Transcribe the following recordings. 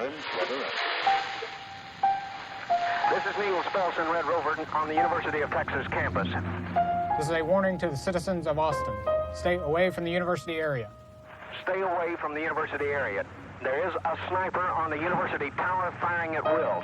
Good, weather up. This is Neil Spelson, Red Rover, on the University of Texas campus. This is a warning to the citizens of Austin. Stay away from the university area. Stay away from the university area. There is a sniper on the university tower firing at will.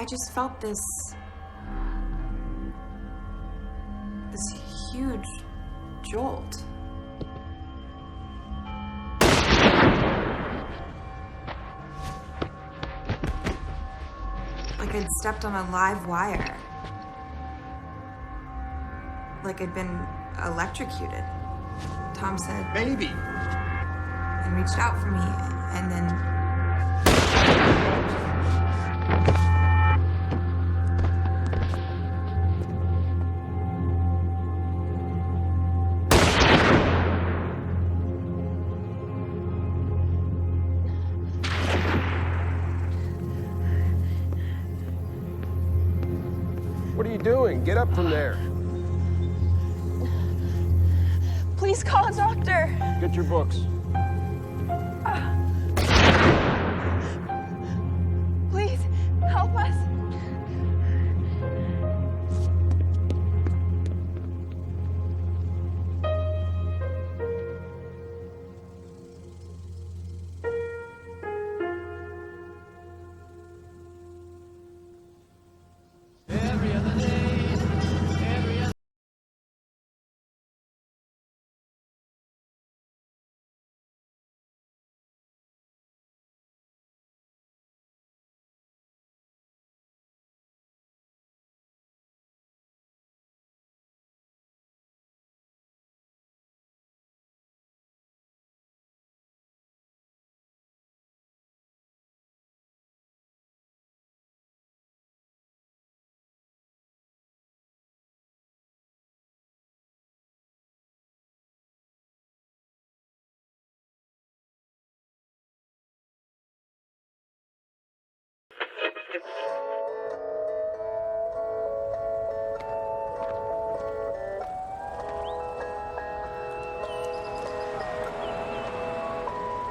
I just felt this huge jolt. Like I'd stepped on a live wire. Like I'd been electrocuted. Tom said, Baby! and reached out for me, and then What are you doing? Get up from there. Please call a doctor. Get your books. Please help us.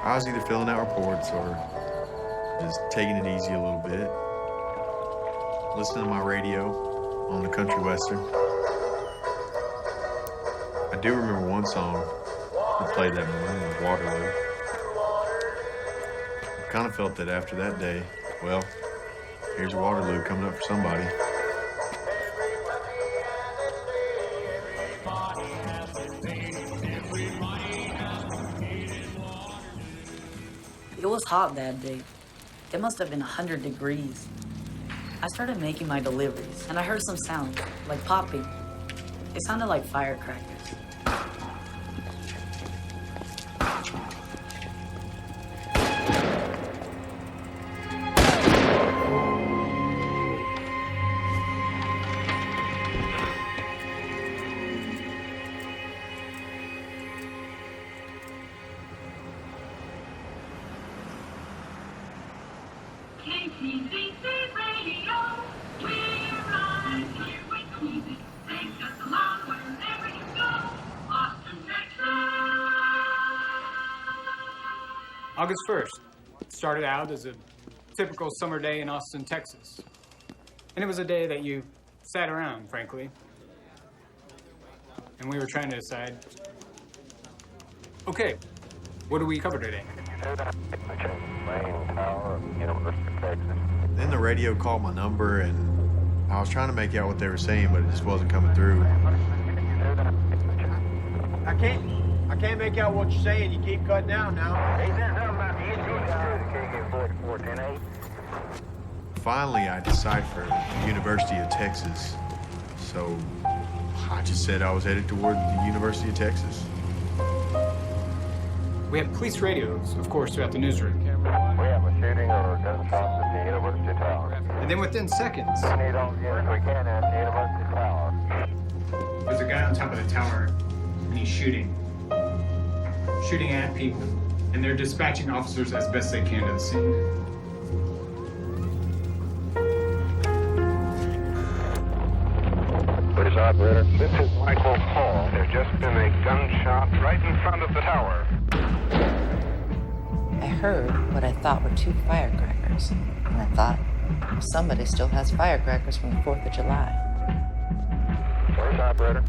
I was either filling out reports or just taking it easy a little bit, listening to my radio on the country western. I do remember one song that played that morning was Waterloo. I kind of felt that after that day, well, here's Waterloo coming up for somebody. It was hot that day. It must have been 100 degrees. I started making my deliveries, and I heard some sounds, like popping. It sounded like firecrackers. August 1st started out as a typical summer day in Austin, Texas. And it was a day that you sat around, frankly. And we were trying to decide, okay, what do we cover today? Then the radio called my number, and I was trying to make out what they were saying, but it just wasn't coming through. I can't make out what you're saying. You keep cutting out now. Finally, I deciphered University of Texas. So I just said I was headed toward the University of Texas. We had police radios, of course, throughout the newsroom. We have a shooting or gunshots at the University Tower. And then within seconds, We need all units we can at the University Tower. there's a guy on top of the tower, and he's shooting at people. And they're dispatching officers as best they can to the scene. Police operator. This is Michael Hall. There's just been a gunshot right in front of the tower. I heard what I thought were 2 firecrackers, and I thought, somebody still has firecrackers from the 4th of July. Police operator.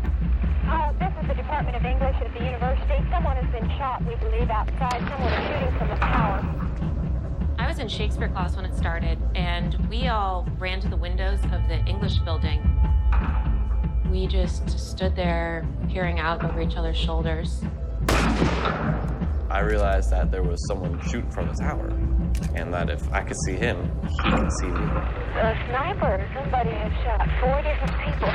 This is the Department of English at the university. Someone has been shot, we believe, outside. Someone is shooting from the tower. I was in Shakespeare class when it started, and we all ran to the windows of the English building. We just stood there, peering out over each other's shoulders. I realized that there was someone shooting from the tower, and that if I could see him, he could see me. A sniper. Somebody has shot 4 different people.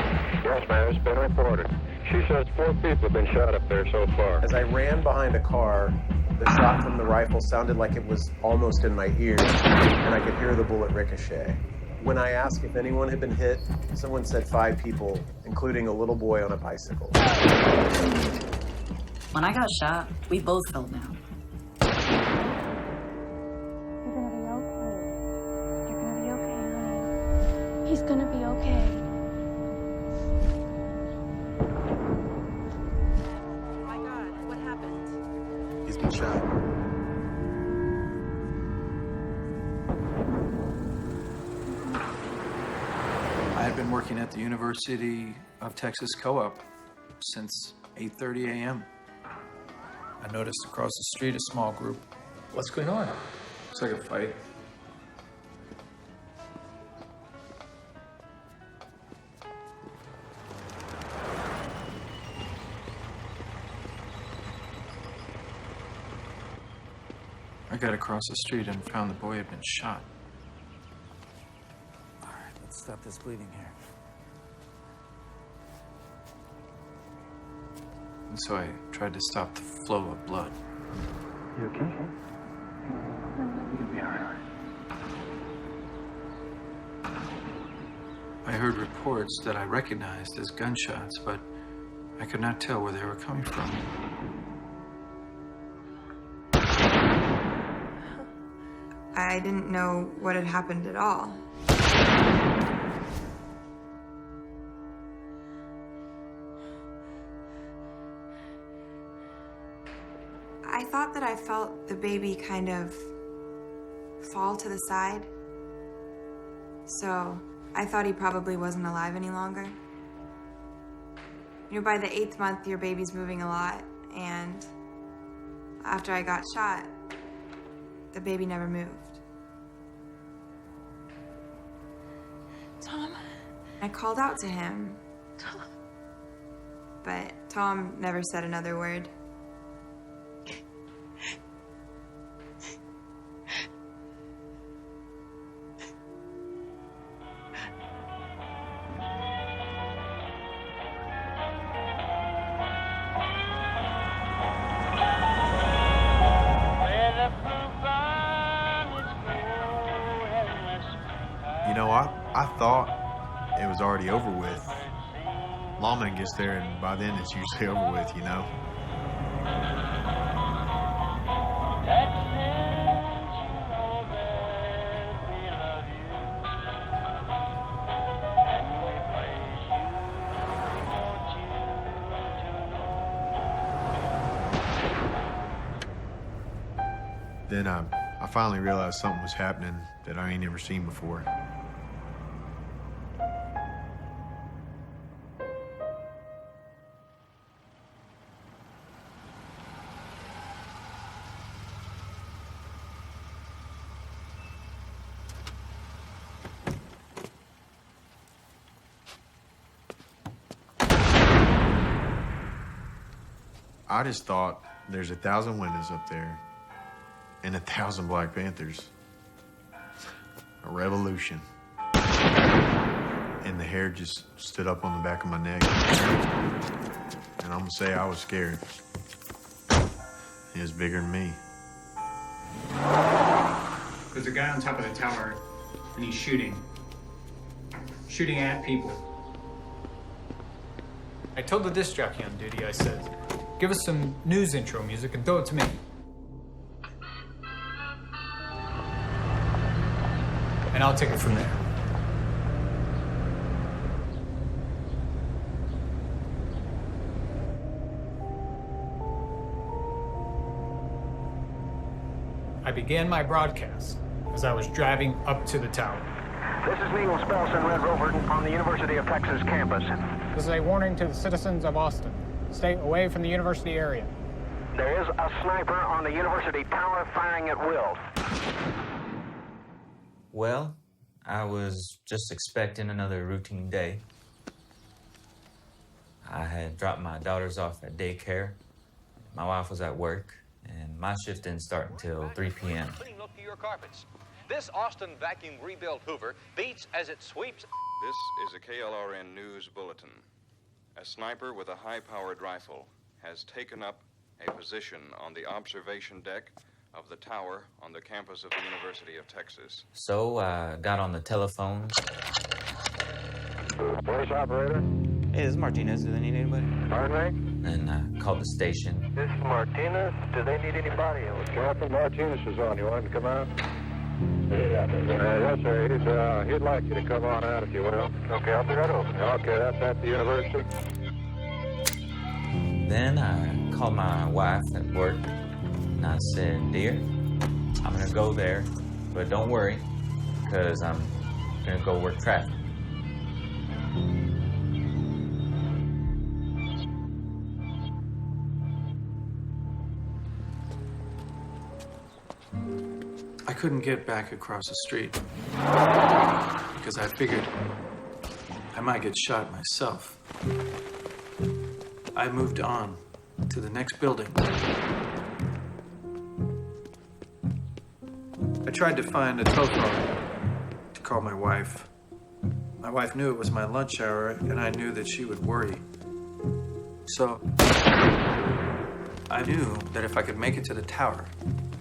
Yes, ma'am, it's been reported. She says 4 people have been shot up there so far. As I ran behind a car, the shot from the rifle sounded like it was almost in my ears, and I could hear the bullet ricochet. When I asked if anyone had been hit, someone said 5 people, including a little boy on a bicycle. When I got shot, we both fell down. You're gonna be okay. You're gonna be okay, honey. He's gonna be okay. Oh my God, what happened? He's been shot. I had been working at the University of Texas Co-op since 8:30 a.m. I noticed across the street a small group. What's going on? Looks like a fight. I got across the street and found the boy had been shot. All right, let's stop this bleeding here. And so I tried to stop the flow of blood. You okay? You'll be all right. I heard reports that I recognized as gunshots, but I could not tell where they were coming from. I didn't know what had happened at all. I thought that I felt the baby kind of fall to the side. So I thought he probably wasn't alive any longer. You know, by the 8th month, your baby's moving a lot, and after I got shot, the baby never moved. Tom? I called out to him, but Tom never said another word. You know, I thought it was already over with. Lawman gets there, and by then it's usually over with, you know? Then I finally realized something was happening that I ain't never seen before. I just thought there's 1,000 windows up there and 1,000 Black Panthers. A revolution. And the hair just stood up on the back of my neck. And I'm gonna say I was scared. He was bigger than me. There's a guy on top of the tower, and he's shooting at people. I told the disc jockey on duty, I said, give us some news intro music and throw it to me. And I'll take it from there. I began my broadcast as I was driving up to the tower. This is Neil Spelson, Red Rover, on the University of Texas campus. This is a warning to the citizens of Austin. Stay away from the university area. There is a sniper on the university tower firing at will. Well, I was just expecting another routine day. I had dropped my daughters off at daycare. My wife was at work, and my shift didn't start until 3 p.m. Clean look to your carpets. This Austin vacuum rebuilt Hoover beats as it sweeps. This is a KLRN News Bulletin. A sniper with a high-powered rifle has taken up a position on the observation deck of the tower on the campus of the University of Texas. So I got on the telephone. Voice operator. Hey, this is Martinez. Do they need anybody? Pardon me? And I called the station. This is Martinez. Do they need anybody? Captain Martinez is on. You want him to come out? Yes, sir. He'd like you to come on out if you will. Okay, I'll be right over. Okay, that's at the university. Then I called my wife at work, and I said, dear, I'm gonna go there, but don't worry, because I'm gonna go work traffic. I couldn't get back across the street because I figured I might get shot myself. I moved on to the next building. I tried to find a telephone to call my wife. My wife knew it was my lunch hour, and I knew that she would worry. So I knew that if I could make it to the tower,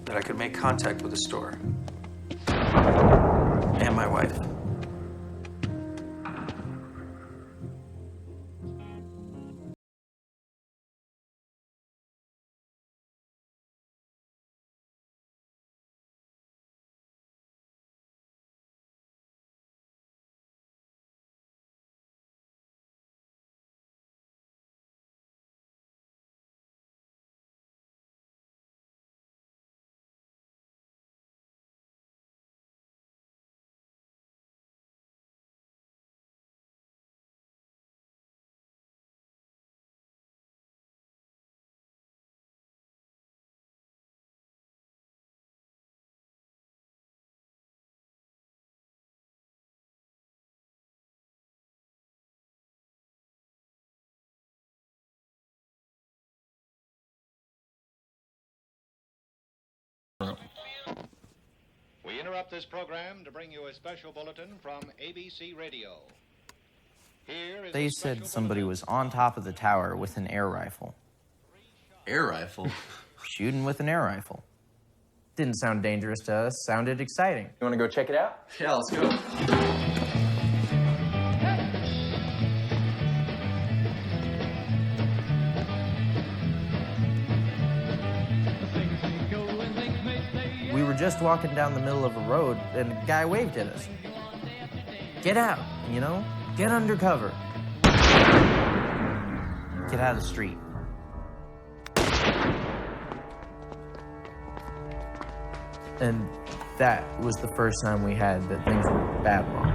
that I could make contact with the store and my wife. We interrupt this program to bring you a special bulletin from ABC Radio. Here is They said somebody was on top of the tower with an air rifle. Air rifle? Shooting with an air rifle. Didn't sound dangerous to us, sounded exciting. You want to go check it out? Yeah, let's go. We were just walking down the middle of a road, and a guy waved at us. Get out, you know? Get under cover. Get out of the street. And that was the first time we had that things were bad wrong.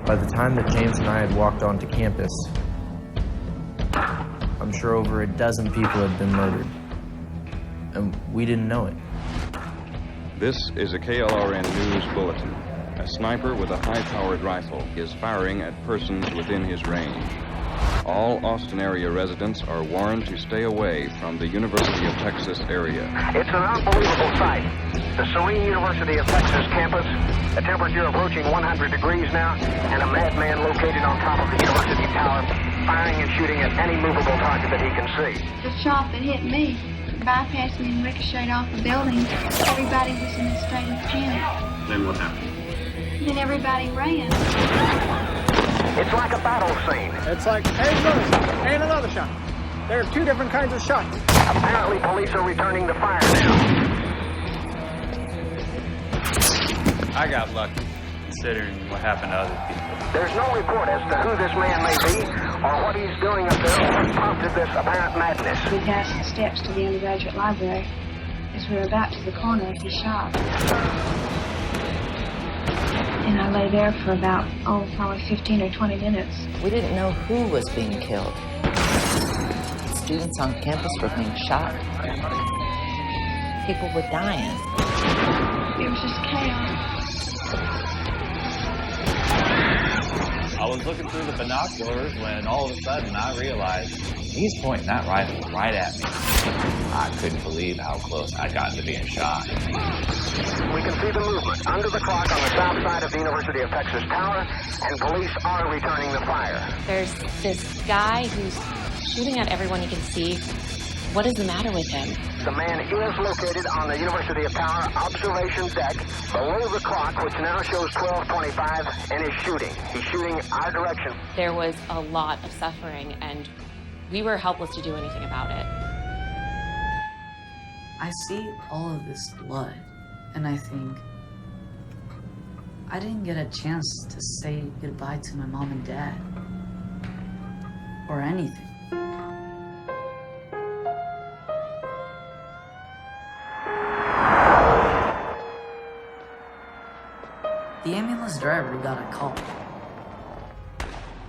By the time that James and I had walked onto campus, I'm sure over a dozen people had been murdered. And we didn't know it. This is a KLRN News Bulletin. A sniper with a high-powered rifle is firing at persons within his range. All Austin area residents are warned to stay away from the University of Texas area. It's an unbelievable sight. The serene University of Texas campus, a temperature approaching 100 degrees now, and a madman located on top of the university tower, firing and shooting at any movable target that he can see. The shot that hit me bypassed me and ricocheted off the building. Everybody was in a state of panic. Then what happened? Then everybody ran. It's like a battle scene. It's like, and another shot. There are two different kinds of shots. Apparently, police are returning the fire now. I got lucky, considering what happened to other people. There's no report as to who this man may be or what he's doing up there or what prompted this apparent madness. We passed the steps to the undergraduate library. As we were about to the corner, he shot. And I lay there for about, probably 15 or 20 minutes. We didn't know who was being killed. Students on campus were being shot. People were dying. It was just chaos. I was looking through the binoculars when all of a sudden I realized he's pointing that rifle right at me. I couldn't believe how close I'd gotten to being shot. We can see the movement under the clock on the south side of the University of Texas Tower, and police are returning the fire. There's this guy who's shooting at everyone he can see. What is the matter with him? The man is located on the University of Tower observation deck below the clock, which now shows 12:25, and is shooting. He's shooting our direction. There was a lot of suffering, and we were helpless to do anything about it. I see all of this blood, and I think, I didn't get a chance to say goodbye to my mom and dad, or anything. The ambulance driver got a call.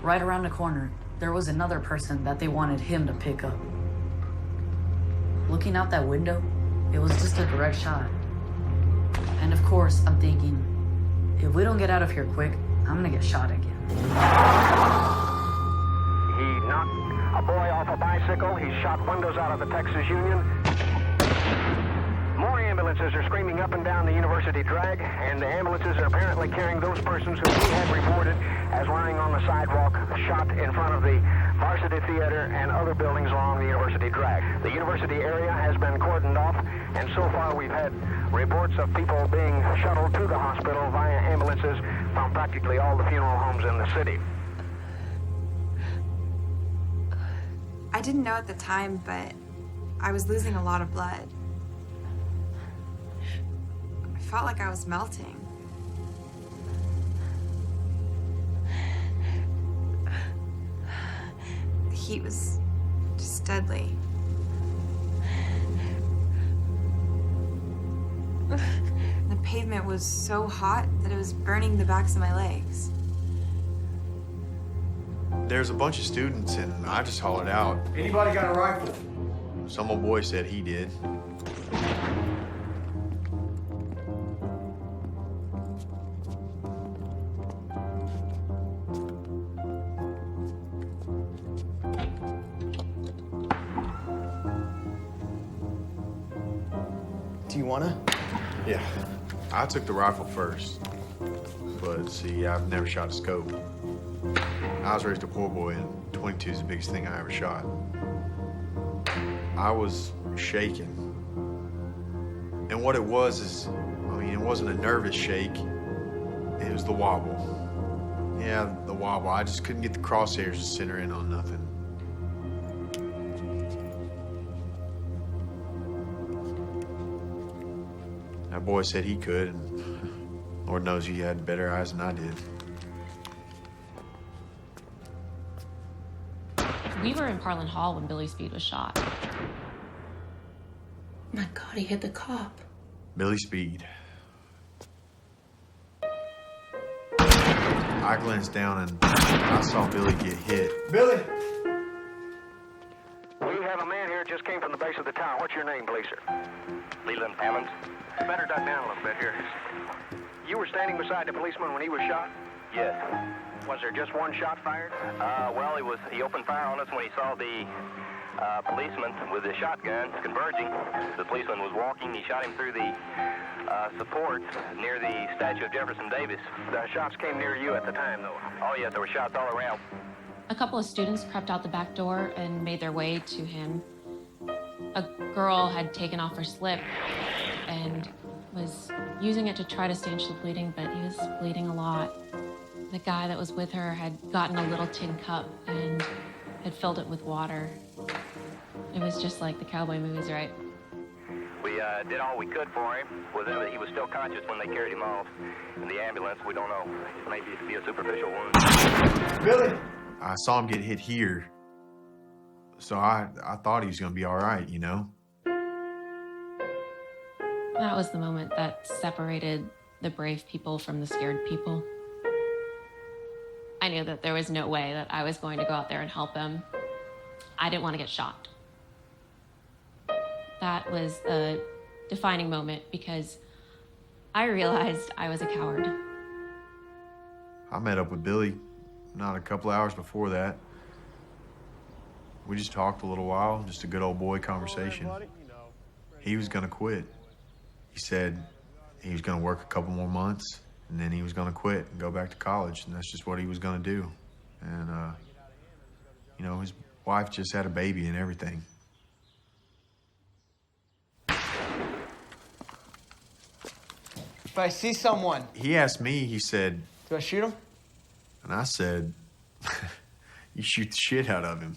Right around the corner, there was another person that they wanted him to pick up. Looking out that window, it was just a direct shot. And of course, I'm thinking, if we don't get out of here quick, I'm gonna get shot again. He knocked a boy off a bicycle. He shot windows out of the Texas Union. More ambulances are screaming up and down the university drag, and the ambulances are apparently carrying those persons who we had reported as lying on the sidewalk, shot in front of the Varsity Theater and other buildings along the university drag. The university area has been cordoned off, and so far we've had reports of people being shuttled to the hospital via ambulances from practically all the funeral homes in the city. I didn't know at the time, but I was losing a lot of blood. I felt like I was melting. The heat was just deadly. The pavement was so hot that it was burning the backs of my legs. There's a bunch of students, and I just hollered out. Anybody got a rifle? Some old boy said he did. Do you wanna? Yeah. I took the rifle first. But see, I've never shot a scope. I was raised a poor boy, and 22 is the biggest thing I ever shot. I was shaking. And what it was is, it wasn't a nervous shake. It was the wobble. Yeah, the wobble. I just couldn't get the crosshairs to center in on nothing. That boy said he could, and Lord knows he had better eyes than I did. We were in Parlin Hall when Billy Speed was shot. My God, he hit the cop. Billy Speed. I glanced down and I saw Billy get hit. Billy! We have a man here just came from the base of the tower. What's your name, please, sir? Leland Hammond. Better duck down a little bit here. You were standing beside the policeman when he was shot? Yes. Was there just one shot fired? Well, he opened fire on us when he saw the policeman with the shotgun converging. The policeman was walking. He shot him through the support near the statue of Jefferson Davis. The shots came near you at the time, though? Oh, yes, there were shots all around. A couple of students crept out the back door and made their way to him. A girl had taken off her slip and was using it to try to stanch the bleeding, but he was bleeding a lot. The guy that was with her had gotten a little tin cup and had filled it with water. It was just like the cowboy movies, right? We did all we could for him. He was still conscious when they carried him off in the ambulance. We don't know. It may be a superficial wound. Billy! I saw him get hit here. So I thought he was going to be all right, you know? That was the moment that separated the brave people from the scared people. I knew that there was no way that I was going to go out there and help him. I didn't want to get shot. That was a defining moment because I realized I was a coward. I met up with Billy not a couple hours before that. We just talked a little while, just a good old boy conversation. He was gonna quit. He said he was gonna work a couple more months and then he was gonna quit and go back to college, and that's just what he was gonna do. And, you know, his wife just had a baby and everything. If I see someone... He asked me, he said... Do I shoot him? And I said, you shoot the shit out of him.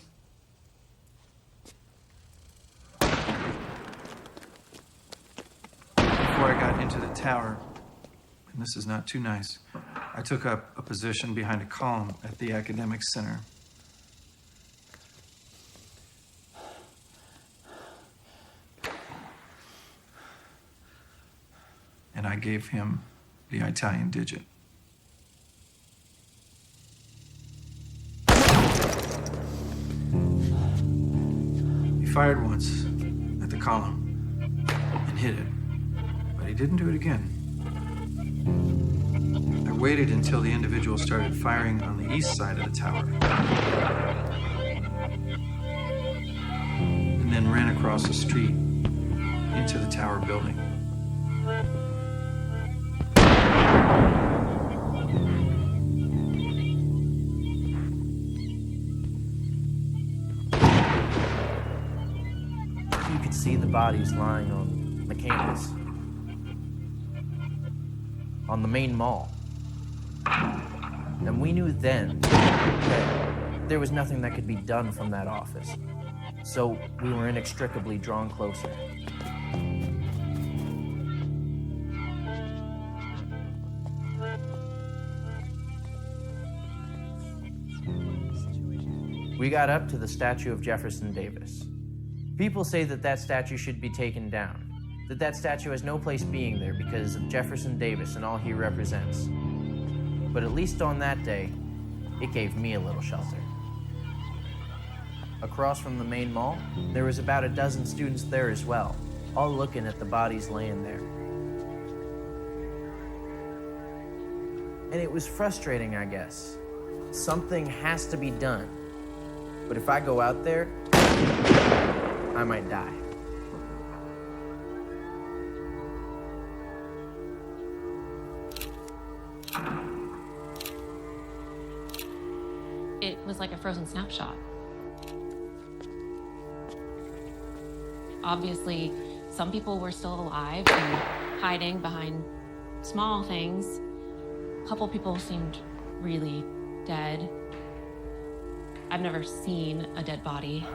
Before I got into the tower, and this is not too nice, I took up a position behind a column at the academic center. And I gave him the Italian digit. He fired once at the column and hit it, but he didn't do it again. I waited until the individual started firing on the east side of the tower, and then ran across the street into the tower building. You could see the bodies lying on the campus, on the main mall. And we knew then that there was nothing that could be done from that office. So we were inextricably drawn closer. We got up to the statue of Jefferson Davis. People say that that statue should be taken down, that that statue has no place being there because of Jefferson Davis and all he represents. But at least on that day, it gave me a little shelter. Across from the main mall, there was about a dozen students there as well, all looking at the bodies laying there. And it was frustrating, I guess. Something has to be done. But if I go out there, I might die. It was like a frozen snapshot. Obviously, some people were still alive and hiding behind small things. A couple people seemed really dead. I've never seen a dead body.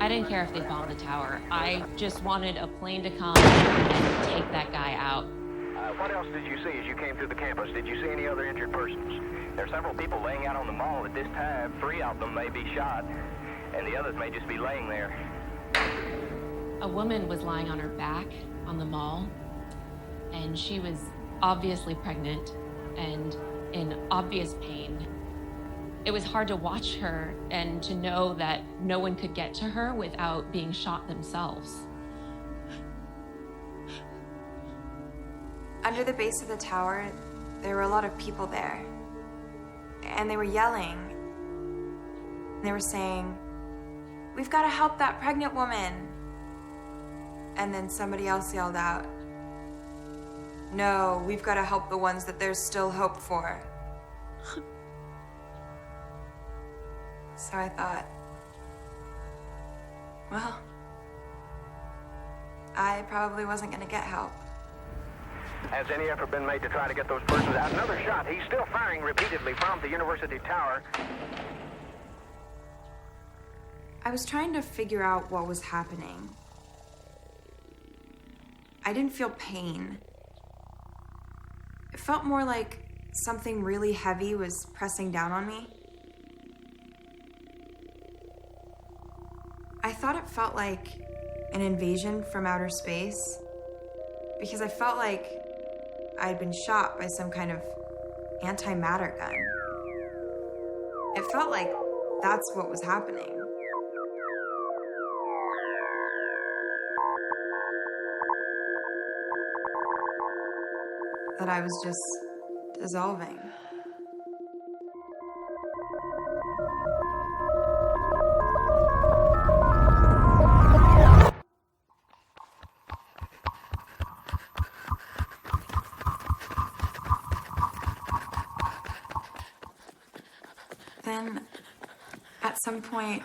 I didn't care if they bombed the tower. I just wanted a plane to come and take that guy out. What else did you see as you came through the campus? Did you see any other injured persons? There are several people laying out on the mall at this time. 3 of them may be shot. and the others may just be laying there. A woman was lying on her back on the mall, and she was obviously pregnant and in obvious pain. It was hard to watch her and to know that no one could get to her without being shot themselves. Under the base of the tower, there were a lot of people there. And they were yelling. They were saying, "We've got to help that pregnant woman." And then somebody else yelled out, "No, we've got to help the ones that there's still hope for." So I thought, well, I probably wasn't going to get help. Has any effort been made to try to get those persons out? Another shot. He's still firing repeatedly from the University Tower. I was trying to figure out what was happening. I didn't feel pain. It felt more like something really heavy was pressing down on me. I thought it felt like an invasion from outer space because I felt like I'd been shot by some kind of antimatter gun. It felt like that's what was happening. That I was just dissolving. Then, at some point,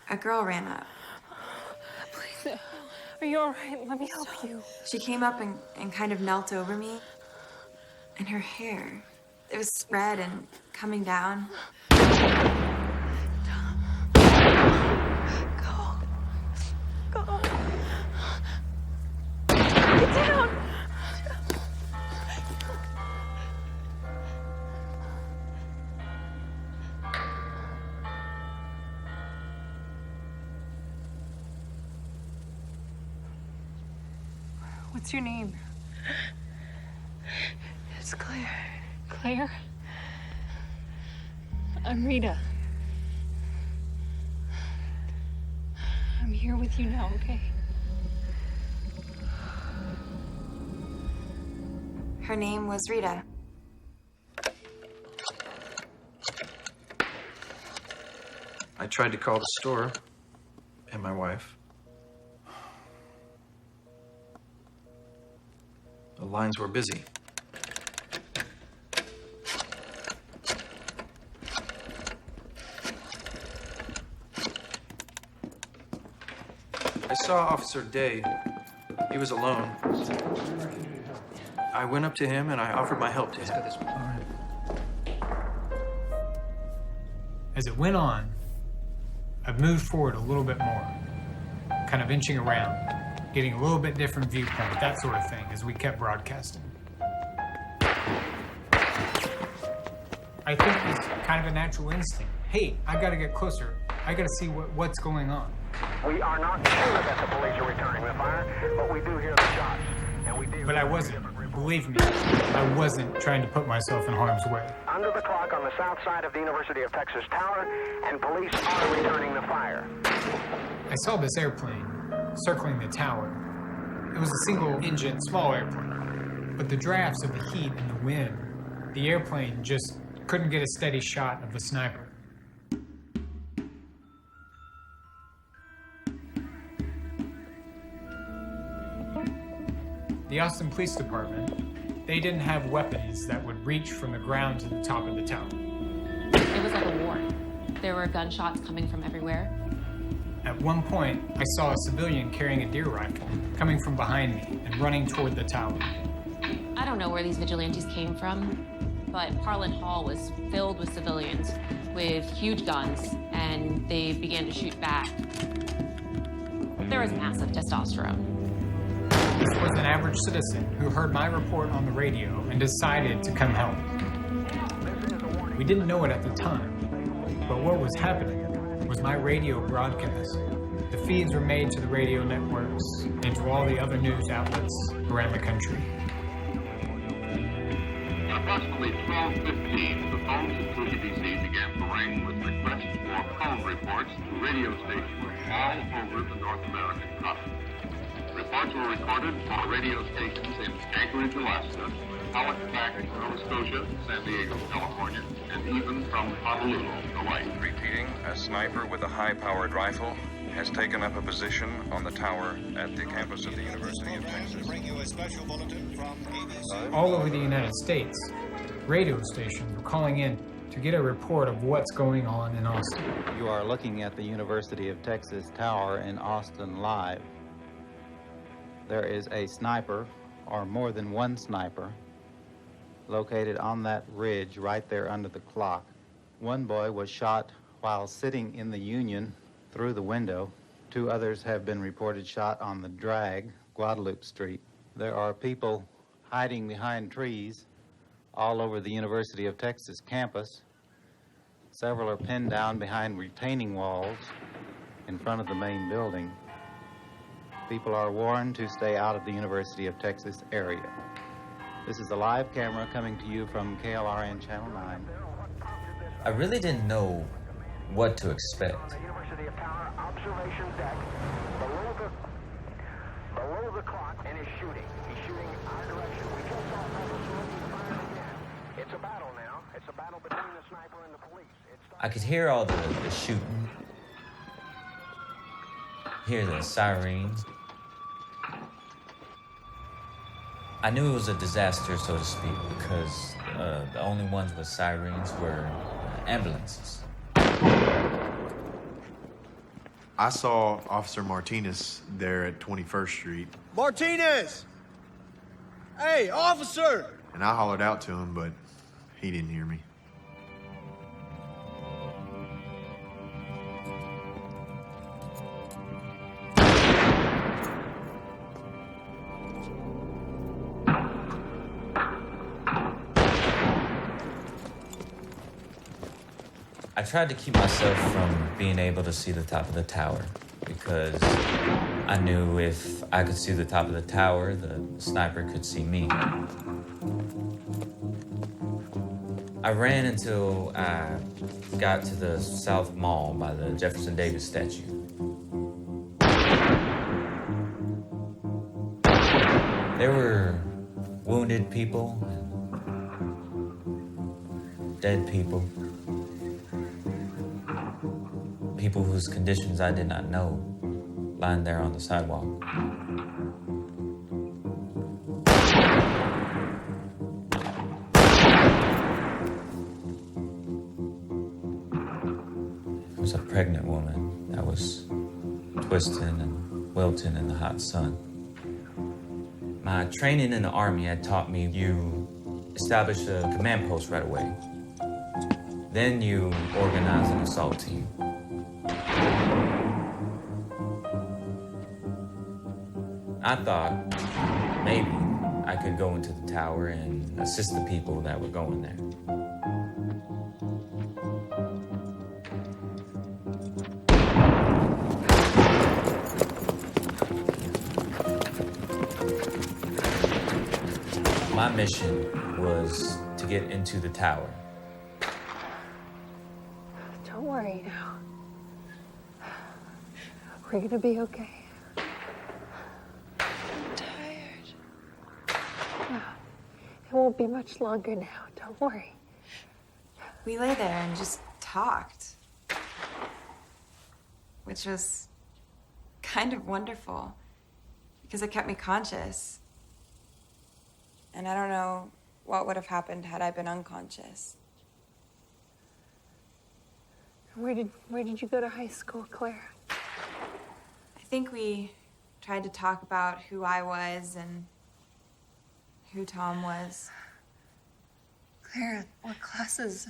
a girl ran up. Please, are you all right? Let me help you. She came up and kind of knelt over me. And her hair, it was spread and coming down. Go. Get down. What's your name? It's Claire. Claire? I'm Rita. I'm here with you now, okay? Her name was Rita. I tried to call the store and my wife. The lines were busy. I saw Officer Day. He was alone. I went up to him and I offered my help to him. As it went on, I moved forward a little bit more, kind of inching around, getting a little bit different viewpoint, that sort of thing, as we kept broadcasting. I think it's kind of a natural instinct. Hey, I gotta get closer. I gotta see what's going on. We are not sure that the police are returning the fire, but we do hear the shots. And we do. But I wasn't. Believe me, I wasn't trying to put myself in harm's way. Under the clock on the south side of the University of Texas Tower, and police are returning the fire. I saw this airplane circling the tower. It was a single-engine, small airplane. But the drafts of the heat and the wind, the airplane just couldn't get a steady shot of the sniper. The Austin Police Department, they didn't have weapons that would reach from the ground to the top of the tower. It was like a war. There were gunshots coming from everywhere. At one point, I saw a civilian carrying a deer rifle coming from behind me and running toward the tower. I don't know where these vigilantes came from, but Harlan Hall was filled with civilians with huge guns, and they began to shoot back. There was massive testosterone. This was an average citizen who heard my report on the radio and decided to come help. We didn't know it at the time, but what was happening was my radio broadcast. The feeds were made to the radio networks and to all the other news outlets around the country. At approximately 12:15, the phones at 2UBC began to ring with requests for phone reports to radio stations all over the North American continent. Reports were recorded for radio stations in Anchorage, Alaska, Halifax, Nova Scotia, San Diego, California, and even from Honolulu, Hawaii. Repeating, a sniper with a high-powered rifle has taken up a position on the tower at the campus of the University of Texas. All over the United States, radio stations were calling in to get a report of what's going on in Austin. You are looking at the University of Texas Tower in Austin live. There is a sniper, or more than one sniper, located on that ridge right there under the clock. One boy was shot while sitting in the Union through the window. 2 others have been reported shot on the drag, Guadalupe Street. There are people hiding behind trees all over the University of Texas campus. Several are pinned down behind retaining walls in front of the main building. People are warned to stay out of the University of Texas area. This is a live camera coming to you from KLRN Channel 9. I really didn't know what to expect. Observation deck below the clock and is shooting. He's shooting our direction. We just saw fire again. It's a battle now. It's a battle between the sniper and the police. I could hear all the shooting, hear the sirens. I knew it was a disaster, so to speak, because the only ones with sirens were ambulances. I saw Officer Martinez there at 21st Street, Martinez! Hey, officer! and I hollered out to him, but he didn't hear me. I tried to keep myself from being able to see the top of the tower because I knew if I could see the top of the tower, the sniper could see me. I ran until I got to the South Mall by the Jefferson Davis statue. There were wounded people and dead people. People whose conditions I did not know, lying there on the sidewalk. There was a pregnant woman that was twisting and wilting in the hot sun. My training in the Army had taught me you establish a command post right away. Then you organize an assault team. I thought maybe I could go into the tower and assist the people that were going there. My mission was to get into the tower. Don't worry now. We're gonna be okay. It won't be much longer now, don't worry. We lay there and just talked, which was kind of wonderful because it kept me conscious. And I don't know what would have happened had I been unconscious. Where did you go to high school, Claire? I think we tried to talk about who I was and who Tom was. Claire, what classes?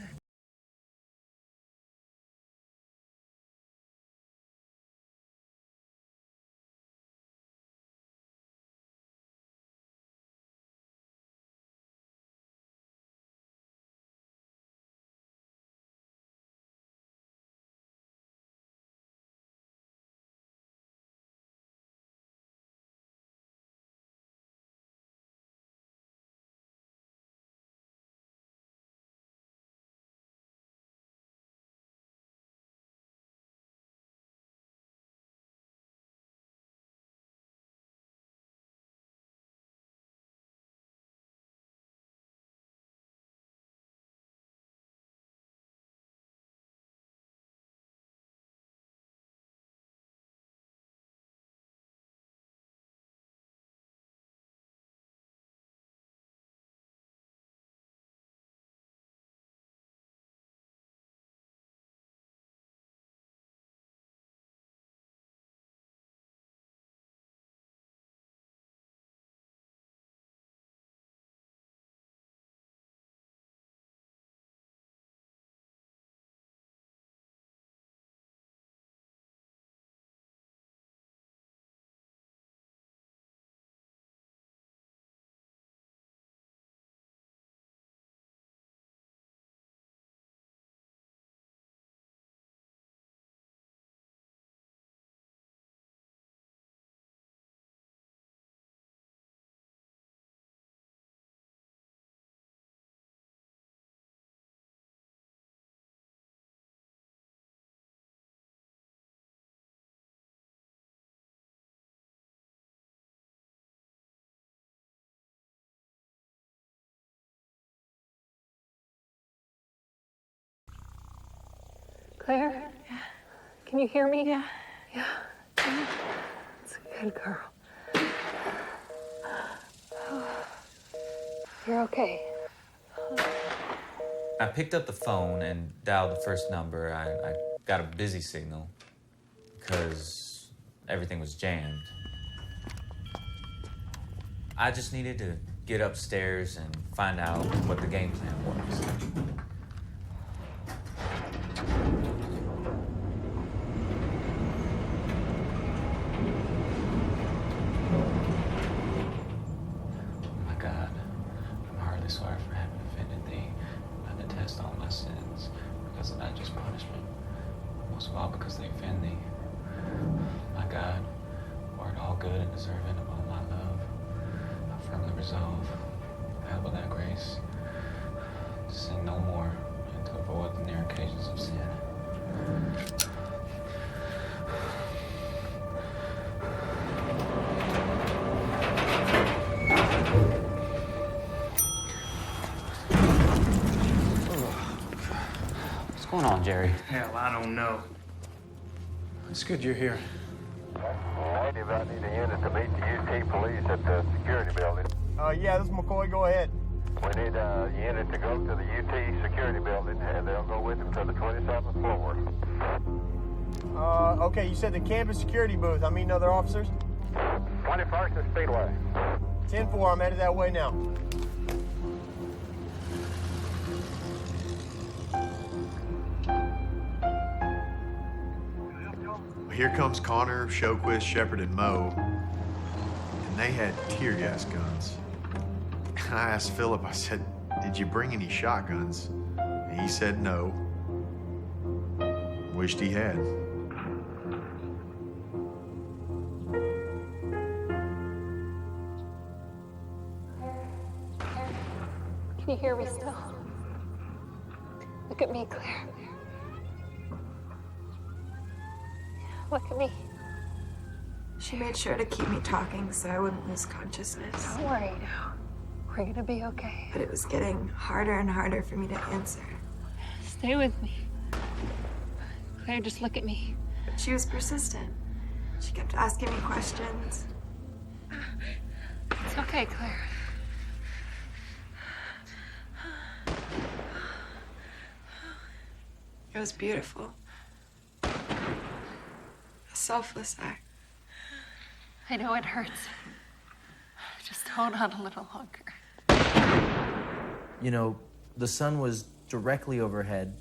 Claire? Yeah. Can you hear me? Yeah. Yeah. It's a good girl. You're okay. I picked up the phone and dialed the first number. I got a busy signal because everything was jammed. I just needed to get upstairs and find out what the game plan was. My God, I'm hardly sorry for having offended thee. I detest all my sins because of not just punishment, most of all because they offend thee. My God, who art all good and deserving of all my love, I firmly resolve, help with thy grace, to sin no more and to avoid the near occasions of sin. What's going on, Jerry? Hell, I don't know. It's good you're here. Native, I need a unit to meet the UT police at the security building. Yeah, this is McCoy. Go ahead. We need a unit to go to the UT security building, and they'll go with them to the 27th floor. Okay, you said the campus security booth. I mean other officers? 21st and Speedway. 10-4, I'm headed that way now. Here comes Connor, Shoquist, Shepard, and Moe, and they had tear gas guns. And I asked Philip, I said, did you bring any shotguns? And he said no. Wished he had. Can you hear me still? Look at me, Claire. Look at me. She made sure to keep me talking so I wouldn't lose consciousness. Don't worry now. We're gonna be okay. But it was getting harder and harder for me to answer. Stay with me. Claire, just look at me. But she was persistent. She kept asking me questions. It's okay, Claire. It was beautiful. A selfless act. I know it hurts. Just hold on a little longer. You know, the sun was directly overhead.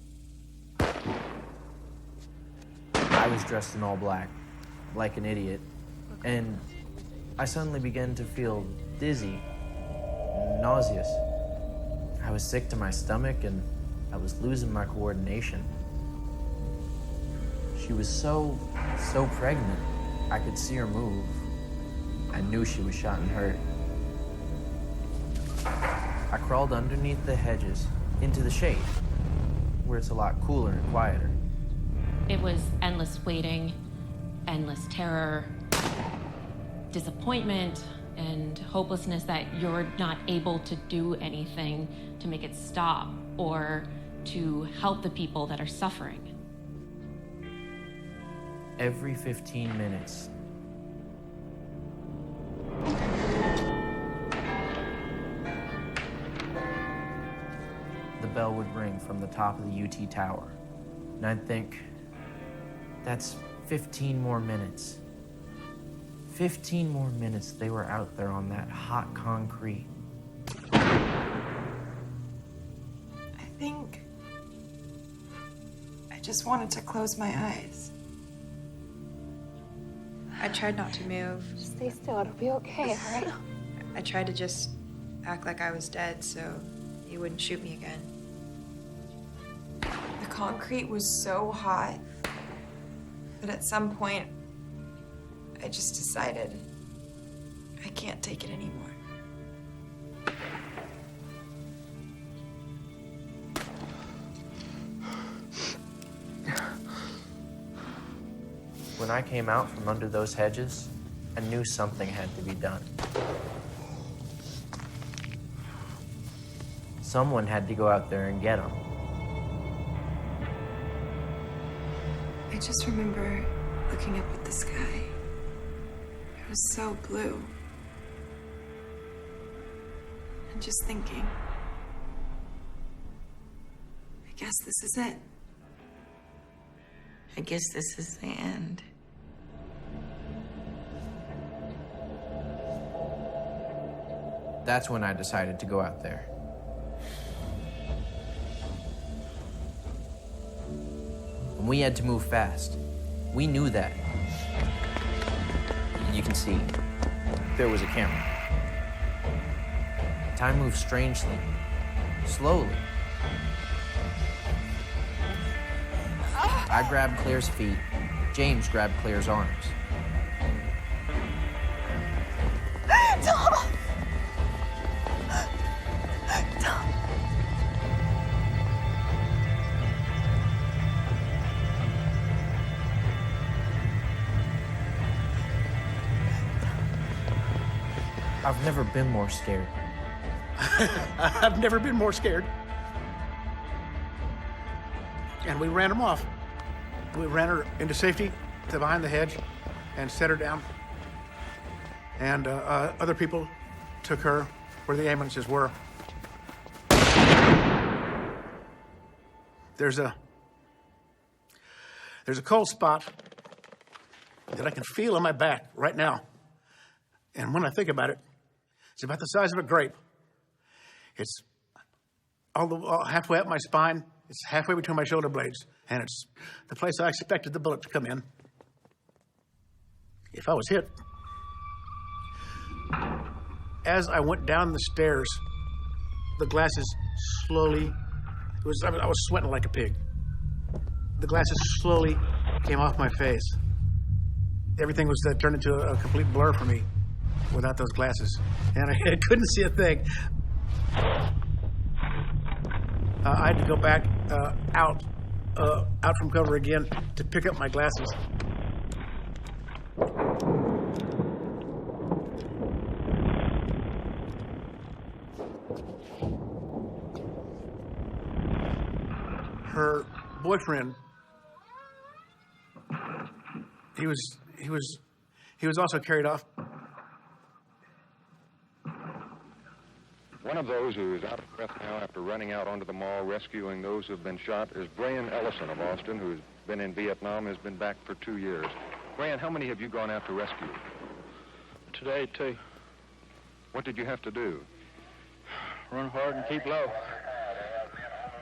I was dressed in all black, like an idiot, and I suddenly began to feel dizzy, nauseous. I was sick to my stomach, and I was losing my coordination. She was so pregnant. I could see her move. I knew she was shot and hurt. I crawled underneath the hedges into the shade, where it's a lot cooler and quieter. It was endless waiting, endless terror, disappointment, and hopelessness that you're not able to do anything to make it stop or to help the people that are suffering. Every 15 minutes, the bell would ring from the top of the UT tower. And I'd think, that's 15 more minutes. 15 more minutes they were out there on that hot concrete. I think I just wanted to close my eyes. I tried not to move. Just stay still, it'll be okay, all right? I tried to just act like I was dead so he wouldn't shoot me again. The concrete was so hot that at some point I just decided I can't take it anymore. When I came out from under those hedges, I knew something had to be done. Someone had to go out there and get them. just remember looking up at the sky. It was so blue. And just thinking, I guess this is it. I guess this is the end. That's when I decided to go out there. And we had to move fast. We knew that. You can see, there was a camera. Time moved strangely, slowly. I grabbed Claire's feet. James grabbed Claire's arms. Tom! Tom! I've never been more scared. I've never been more scared. And we ran them off. We ran her into safety to behind the hedge and set her down. And other people took her where the ambulances were. There's a cold spot that I can feel on my back right now. And when I think about it, it's about the size of a grape. It's all halfway up my spine. It's halfway between my shoulder blades. And it's the place I expected the bullet to come in. If I was hit. As I went down the stairs, the glasses slowly, I was sweating like a pig. The glasses slowly came off my face. Everything was turned into a complete blur for me without those glasses. And I couldn't see a thing. I had to go back out from cover again to pick up my glasses. Her boyfriend, he was also carried off. One of those who is out of breath now after running out onto the mall rescuing those who have been shot is Brian Ellison of Austin, who's been in Vietnam, has been back for 2 years. Brian, how many have you gone out to rescue? Today, 2. What did you have to do? Run hard and keep low.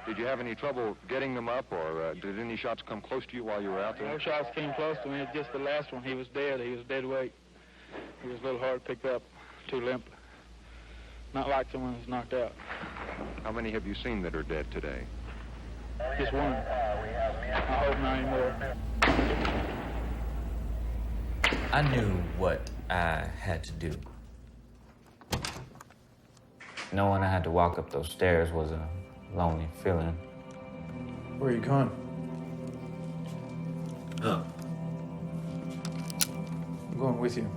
Did you have any trouble getting them up, or did any shots come close to you while you were out there? No shots came close to me. It's just the last one. He was dead. He was dead weight. He was a little hard to pick up, too limp. Not like someone who's knocked out. How many have you seen that are dead today? Just one. I hope not anymore. I knew what I had to do. Knowing I had to walk up those stairs was a lonely feeling. Where are you going? Up. I'm going with you.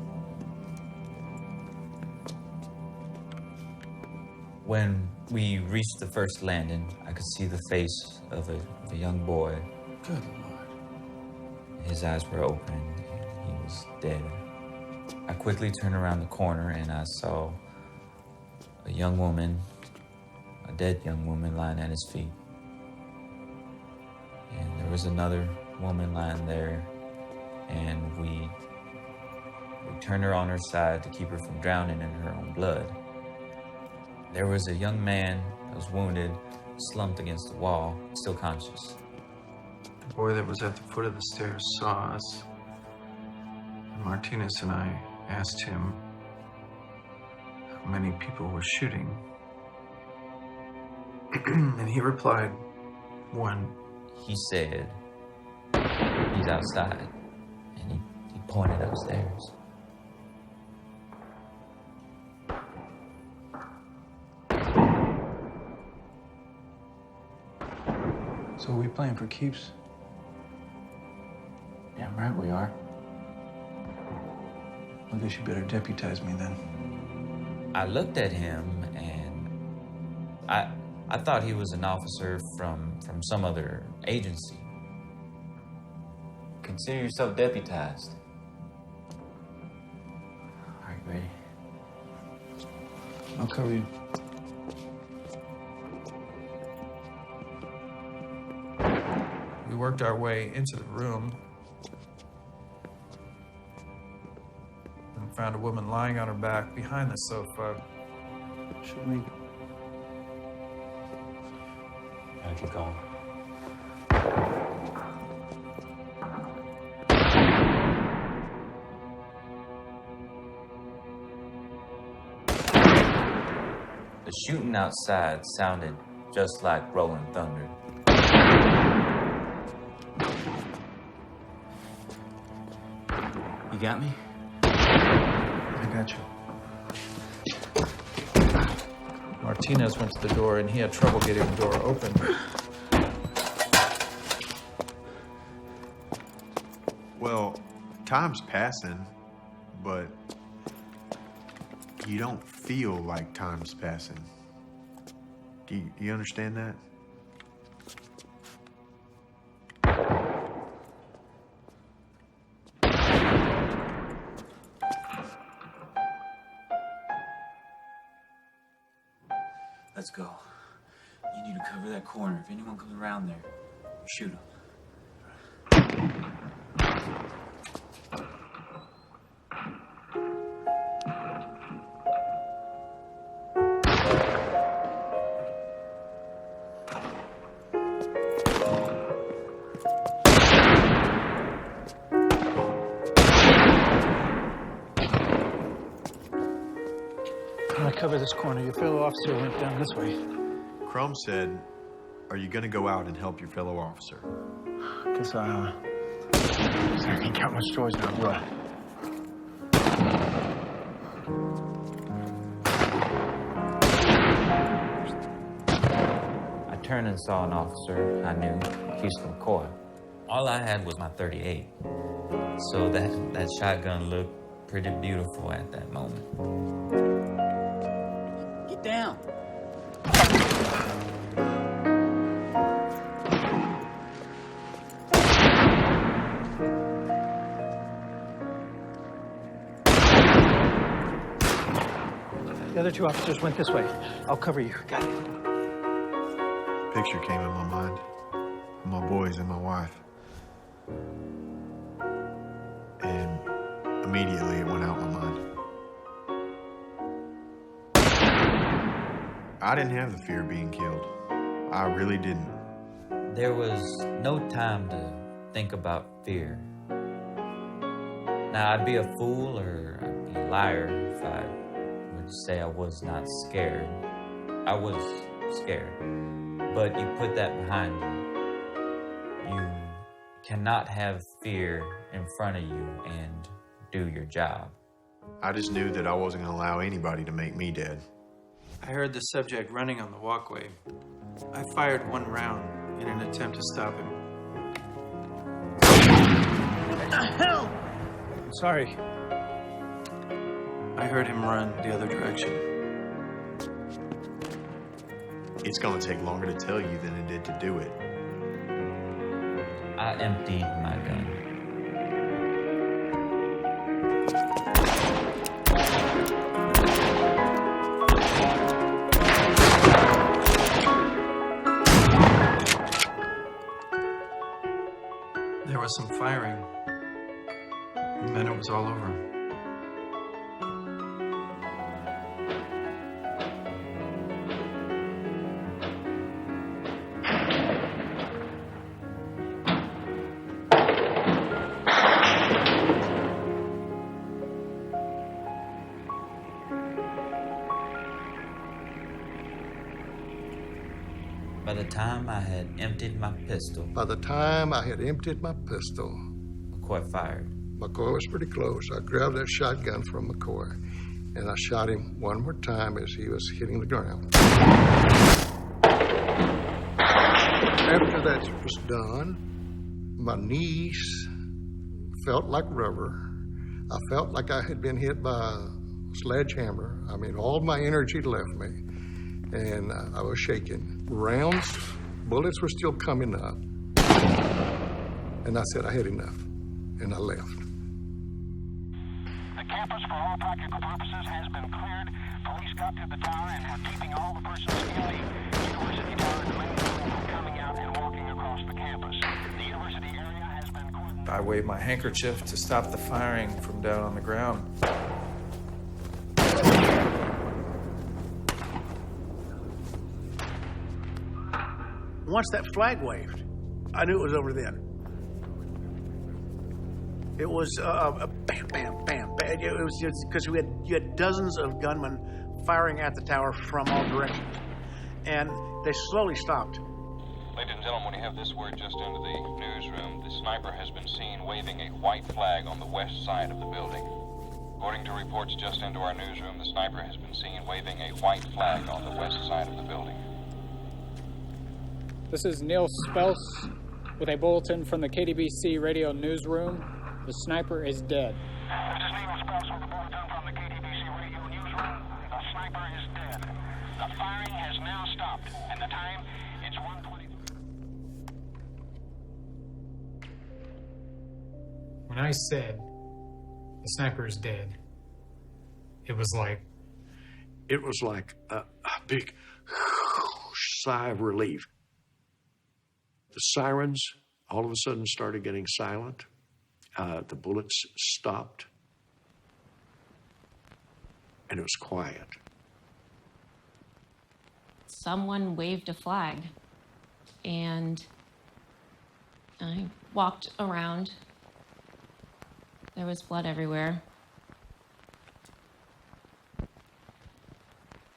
When we reached the first landing, I could see the face of a young boy. Good Lord. His eyes were open and he was dead. I quickly turned around the corner and I saw a young woman, a dead young woman lying at his feet. And there was another woman lying there, and we turned her on her side to keep her from drowning in her own blood. There was a young man that was wounded, slumped against the wall, still conscious. The boy that was at the foot of the stairs saw us. And Martinez and I asked him how many people were shooting. And he replied, 1. He said, he's outside, and he pointed upstairs. So are we playing for keeps? Damn right we are. I guess you better deputize me then. I looked at him and I thought he was an officer from some other agency. Consider yourself deputized. All right, ready? I'll cover you. We worked our way into the room and found a woman lying on her back behind the sofa. Should we? I keep going. The shooting outside sounded just like rolling thunder. You got me? I got you. Martinez went to the door and he had trouble getting the door open. Well, time's passing, but you don't feel like time's passing. Do you understand that? Let's go. You need to cover that corner. If anyone comes around there, shoot them. Cover this corner. Your fellow officer went down this way. Crumb said, are you going to go out and help your fellow officer? Guess I ain't got much choice now. What? I turned and saw an officer I knew, Keith McCoy. All I had was my .38, so that shotgun looked pretty beautiful at that moment. Get down. The other two officers went this way. I'll cover you. Got it. Picture came in my mind. My boys and my wife. And immediately it went out of my mind. I didn't have the fear of being killed. I really didn't. There was no time to think about fear. Now, I'd be a fool or I'd be a liar if I were to say I was not scared. I was scared. But you put that behind you. You cannot have fear in front of you and do your job. I just knew that I wasn't going to allow anybody to make me dead. I heard the subject running on the walkway. I fired one round in an attempt to stop him. What the hell? I'm sorry. I heard him run the other direction. It's going to take longer to tell you than it did to do it. I emptied my gun. There was some firing, and then it was all over. By the time I had emptied my pistol, McCoy fired. McCoy was pretty close. I grabbed that shotgun from McCoy, and I shot him one more time as he was hitting the ground. After that was done, my knees felt like rubber. I felt like I had been hit by a sledgehammer. I mean, all my energy left me, and I was shaking. Bullets were still coming up. And I said, I had enough. and I left. The campus, for all practical purposes, has been cleared. Police got to the tower and are keeping all the persons in the university tower and preventing them from coming out and walking across the campus. The university area has been cordoned. I waved my handkerchief to stop the firing from down on the ground. Once that flag waved, I knew it was over then. It was bam, bam, bam, bam. It was just because you had dozens of gunmen firing at the tower from all directions, and they slowly stopped. Ladies and gentlemen, we have this word just into the newsroom. The sniper has been seen waving a white flag on the west side of the building. According to reports just into our newsroom, the sniper has been seen waving a white flag on the west side of the building. This is Neil Spels with a bulletin from the KDBC radio newsroom. The sniper is dead. This is Neil Spels with a bulletin from the KDBC radio newsroom. The sniper is dead. The firing has now stopped, and the time is 1:20. When I said the sniper is dead, it was like a big sigh of relief. The sirens all of a sudden started getting silent. The bullets stopped. And it was quiet. Someone waved a flag, and I walked around. There was blood everywhere.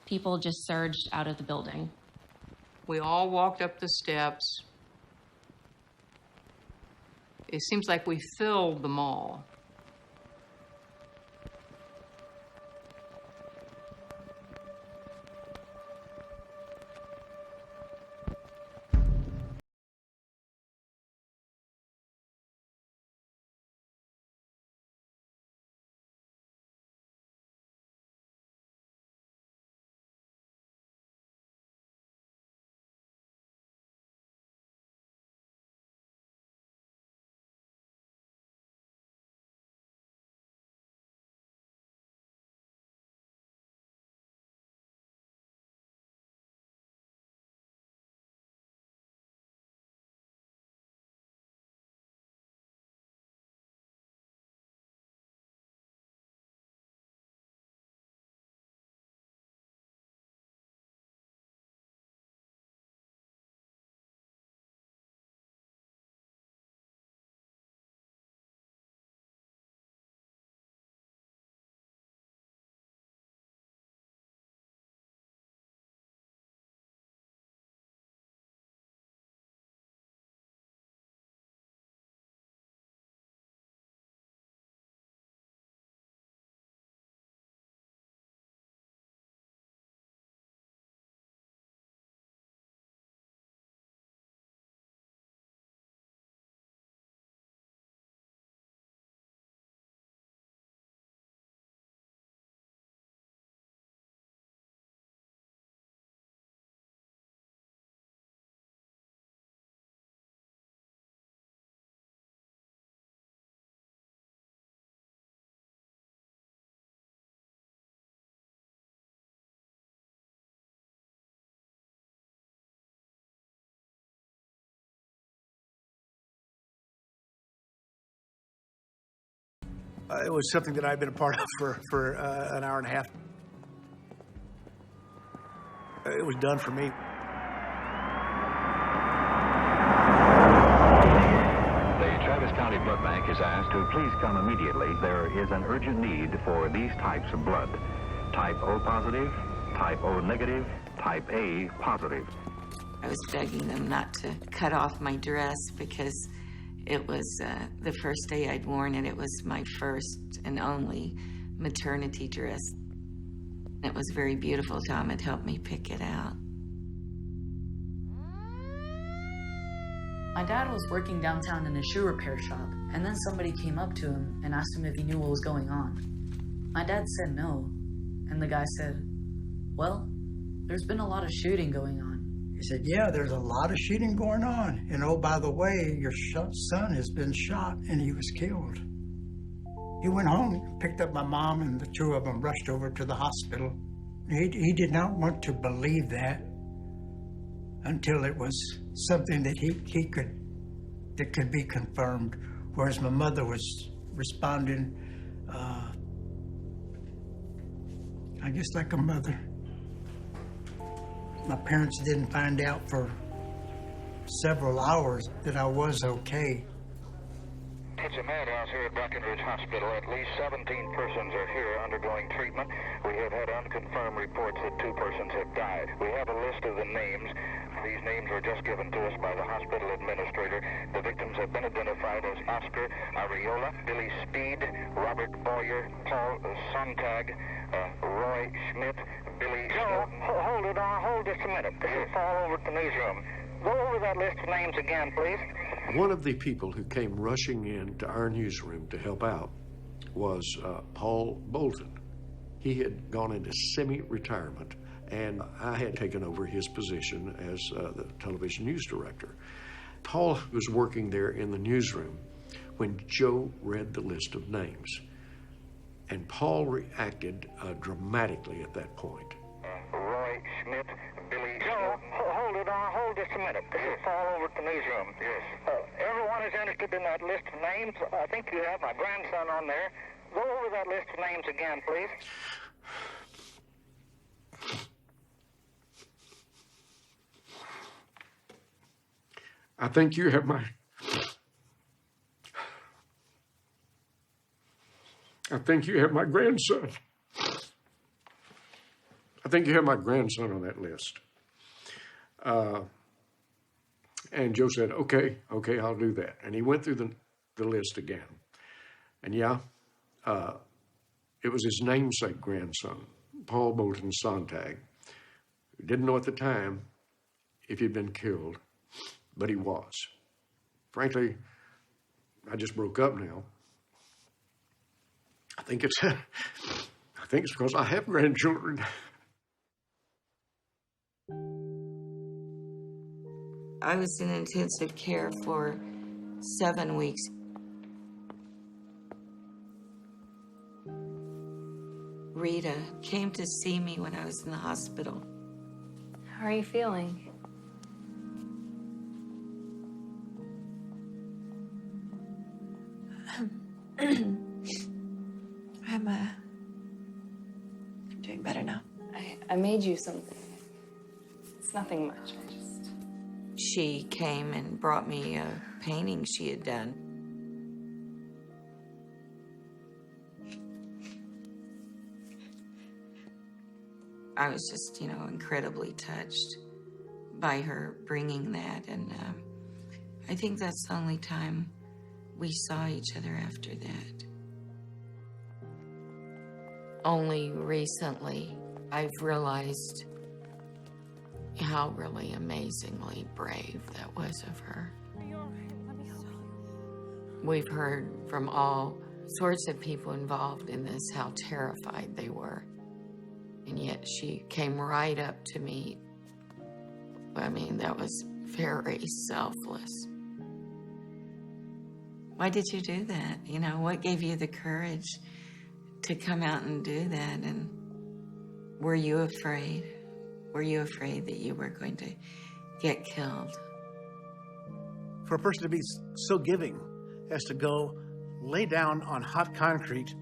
People just surged out of the building. We all walked up the steps. It seems like we filled the mall. It was something that I'd been a part of for an hour and a half. It was done for me. The Travis County Blood Bank is asked to please come immediately. There is an urgent need for these types of blood. Type O positive, type O negative, type A positive. I was begging them not to cut off my dress because it was the first day I'd worn it. It was my first and only maternity dress. It was very beautiful. Tom had helped me pick it out. My dad was working downtown in a shoe repair shop, and then somebody came up to him and asked him if he knew what was going on. My dad said no, and the guy said, well, there's been a lot of shooting going on. He said, yeah, there's a lot of shooting going on. And oh, by the way, your son has been shot and he was killed. He went home, picked up my mom, and the two of them rushed over to the hospital. He did not want to believe that until it was something that that could be confirmed. Whereas my mother was responding, I guess like a mother. My parents didn't find out for several hours that I was okay. It's a madhouse here at Breckenridge Hospital. At least 17 persons are here undergoing treatment. We have had unconfirmed reports that 2 persons have died. We have a list of the names. These names were just given to us by the hospital administrator. The victims have been identified as Oscar Areola, Billy Speed, Robert Boyer, Paul Sontag, Roy Schmidt, Billy... No, hold it on. Hold just a minute. This is all over at the newsroom. Go over that list of names again, please. One of the people who came rushing in to our newsroom to help out was Paul Bolton. He had gone into semi-retirement, and I had taken over his position as the television news director. Paul was working there in the newsroom when Joe read the list of names, and Paul reacted dramatically at that point. Roy Schmidt, Billy... No, hold it on. Hold just a minute. This is all over at the newsroom. Yes. Everyone is interested in that list of names. I think you have my grandson on there. Go over that list of names again, please. I think you have my... I think you have my grandson. I think you have my grandson on that list. And Joe said, okay, I'll do that. And he went through the list again. And yeah, it was his namesake grandson, Paul Bolton Sontag, who didn't know at the time if he'd been killed, but he was. Frankly, I just broke up now. I think it's because I have grandchildren. I was in intensive care for 7 weeks. Rita came to see me when I was in the hospital. How are you feeling? I'm doing better now. I made you something. It's nothing much. She came and brought me a painting she had done. I was just, incredibly touched by her bringing that, and I think that's the only time we saw each other after that. Only recently, I've realized how really amazingly brave that was of her. We've heard from all sorts of people involved in this how terrified they were. And yet she came right up to me. I mean, that was very selfless. Why did you do that? What gave you the courage to come out and do that? And were you afraid? Were you afraid that you were going to get killed? For a person to be so giving as to go lay down on hot concrete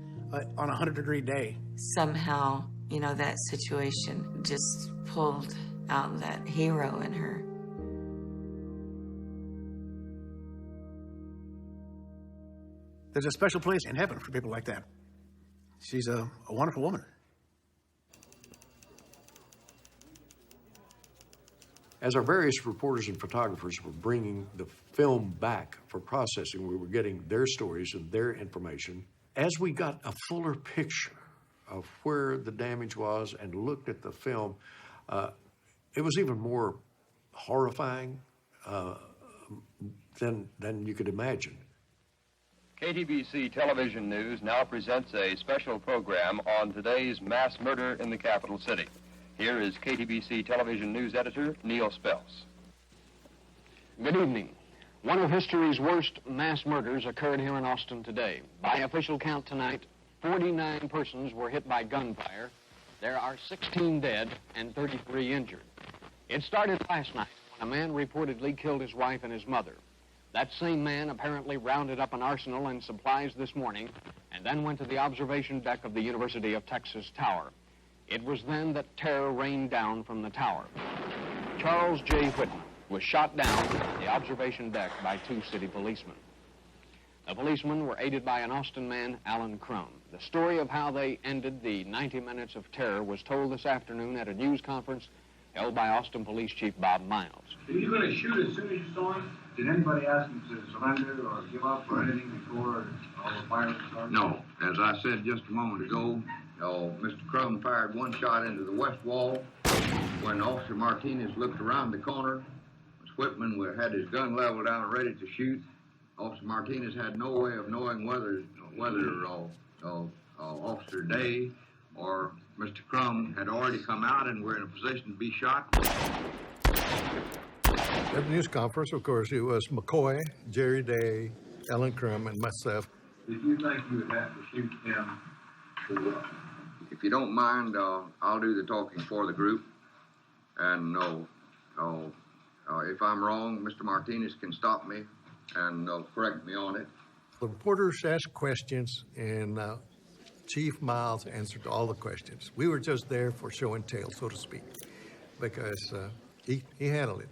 on a 100-degree day. Somehow, that situation just pulled out that hero in her. There's a special place in heaven for people like that. She's a wonderful woman. As our various reporters and photographers were bringing the film back for processing, we were getting their stories and their information. As we got a fuller picture of where the damage was and looked at the film, it was even more horrifying than you could imagine. KTBC Television News now presents a special program on today's mass murder in the capital city. Here is KTBC television news editor Neil Spells. Good evening. One of history's worst mass murders occurred here in Austin today. By official count tonight, 49 persons were hit by gunfire. There are 16 dead and 33 injured. It started last night when a man reportedly killed his wife and his mother. That same man apparently rounded up an arsenal and supplies this morning and then went to the observation deck of the University of Texas Tower. It was then that terror rained down from the tower. Charles J. Whitman was shot down at the observation deck by 2 city policemen. The policemen were aided by an Austin man, Alan Crum. The story of how they ended the 90 minutes of terror was told this afternoon at a news conference held by Austin Police Chief Bob Miles. Were you going to shoot as soon as you saw him? Did anybody ask him to surrender or give up or anything before all the firing started? No. As I said just a moment ago, Mr. Crum fired one shot into the west wall. When Officer Martinez looked around the corner, Whitman had his gun leveled down and ready to shoot. Officer Martinez had no way of knowing whether Officer Day or Mr. Crum had already come out and were in a position to be shot. At the news conference, of course, it was McCoy, Jerry Day, Alan Crum, and myself. Did you think you would have to shoot him to what? If you don't mind, I'll do the talking for the group. And if I'm wrong, Mr. Martinez can stop me and correct me on it. The reporters asked questions, and Chief Miles answered all the questions. We were just there for show and tell, so to speak, because he handled it.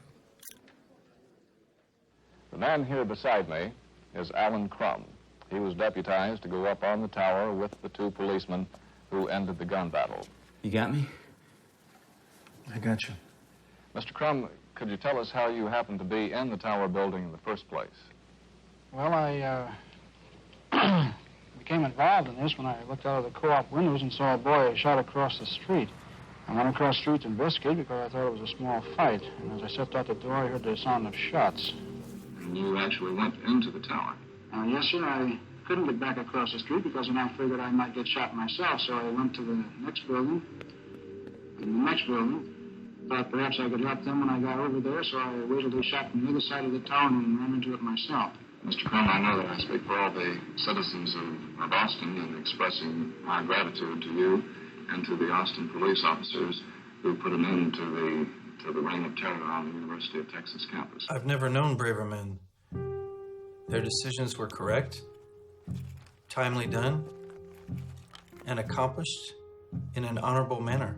The man here beside me is Alan Crum. He was deputized to go up on the tower with the 2 policemen who ended the gun battle. You got me? I got you. Mr. Crum, could you tell us how you happened to be in the tower building in the first place? Well, I became involved in this when I looked out of the co-op windows and saw a boy shot across the street. I went across the street to investigate because I thought it was a small fight. And as I stepped out the door, I heard the sound of shots. And you actually went into the tower? Yes, sir. I couldn't get back across the street because then I figured I might get shot myself, so I went to the next building. And the next building. Thought perhaps I could help them when I got over there, so I waited to shot from the other side of the town and ran into it myself. Mr. Crum, I know that I speak for all the citizens of Austin in expressing my gratitude to you and to the Austin police officers who put an end to the reign of terror on the University of Texas campus. I've never known braver men. Their decisions were correct, timely done, and accomplished in an honorable manner.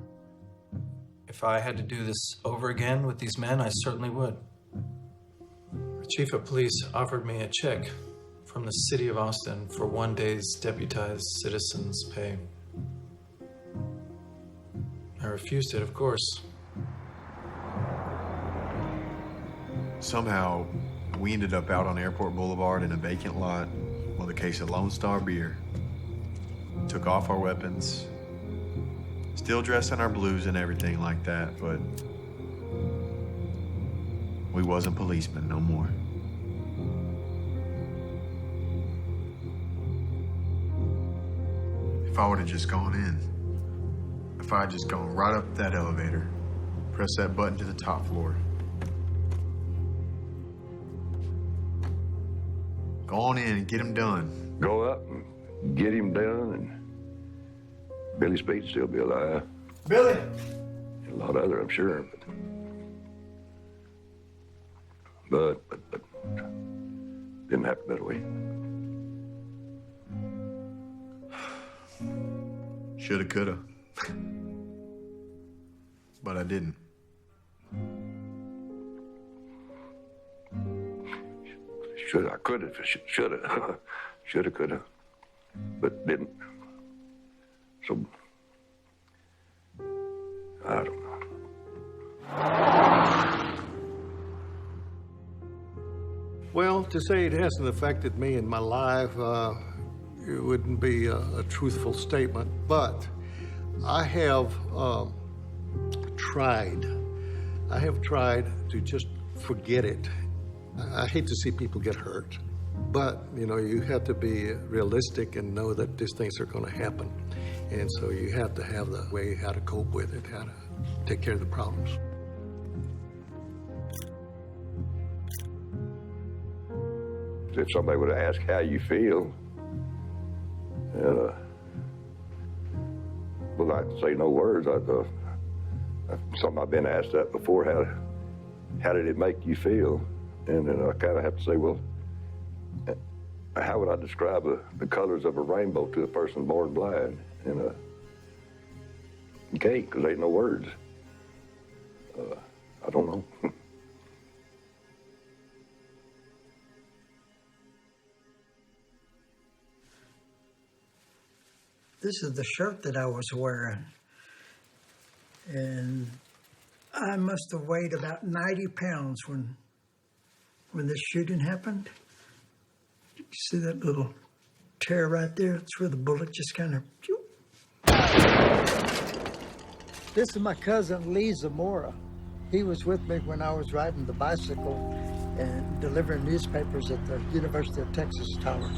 If I had to do this over again with these men, I certainly would. The chief of police offered me a check from the city of Austin for 1 day's deputized citizens' pay. I refused it, of course. Somehow, we ended up out on Airport Boulevard in a vacant lot with a case of Lone Star beer. Took off our weapons. Still dressed in our blues and everything like that, but we wasn't policemen no more. If I would have just gone in, if I had just gone right up that elevator, press that button to the top floor, go on in and get him done. Go up and get him done, and Billy Speed'd still be alive. Billy! And a lot of other, I'm sure. But didn't happen that way. Shoulda, coulda. But I didn't. Shoulda, I coulda, shoulda, shoulda, coulda, but didn't. So, I don't know. Well, to say it hasn't affected me in my life, it wouldn't be a truthful statement, but I have tried to just forget it. I hate to see people get hurt, but, you know, you have to be realistic and know that these things are going to happen. And so you have to have the way how to cope with it, how to take care of the problems. If somebody would have asked how you feel, and well, I'd say no words. Something I've been asked that before. How did it make you feel? And then I kind of have to say, well, how would I describe the colors of a rainbow to a person born blind? And you can't, because there ain't no words. I don't know. This is the shirt that I was wearing. And I must have weighed about 90 pounds when this shooting happened. You see that little tear right there? That's where the bullet just kind of... This is my cousin, Lee Zamora. He was with me when I was riding the bicycle and delivering newspapers at the University of Texas Tower.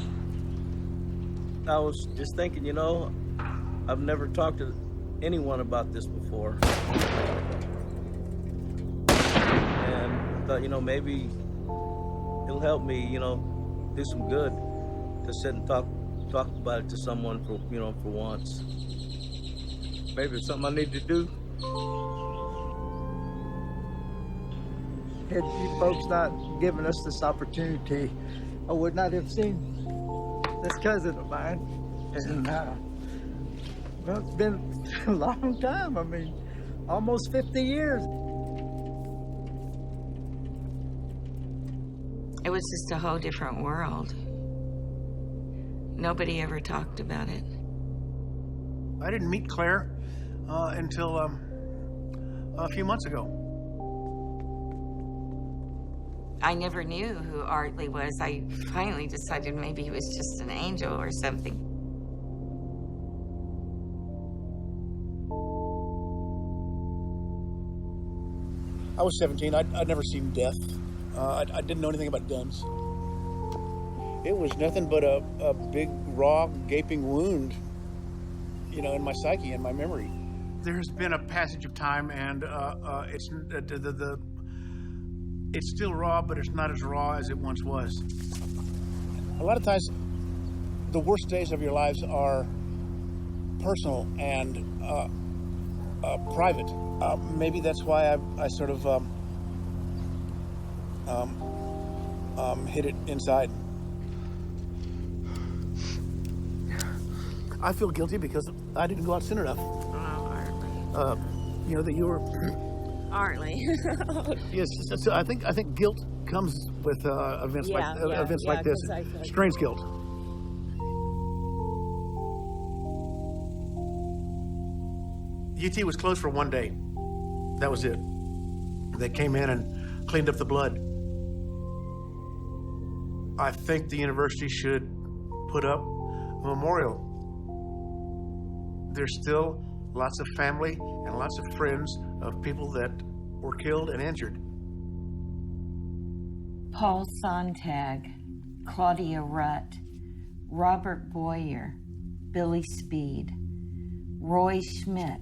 I was just thinking, you know, I've never talked to anyone about this before. And I thought, you know, maybe it'll help me, you know, do some good to sit and talk about it to someone for, you know, for once. Maybe it's something I need to do. Had you folks not given us this opportunity, I would not have seen this cousin of mine. And, well, it's been a long time. I mean, almost 50 years. It was just a whole different world. Nobody ever talked about it. I didn't meet Claire until a few months ago. I never knew who Artley was. I finally decided maybe he was just an angel or something. I was 17. I'd never seen death. I didn't know anything about guns. It was nothing but a big, raw, gaping wound, you know, in my psyche and my memory. There's been a passage of time, and it's still raw, but it's not as raw as it once was. A lot of times, the worst days of your lives are personal and private. Maybe that's why I sort of hid it inside. I feel guilty because I didn't go out soon enough. Oh, You know, that you were... Artley. Yes, so I think guilt comes with events like this. Strange guilt. UT was closed for one day. That was it. They came in and cleaned up the blood. I think the university should put up a memorial. There's still lots of family and lots of friends of people that were killed and injured. Paul Sontag, Claudia Rutt, Robert Boyer, Billy Speed, Roy Schmidt,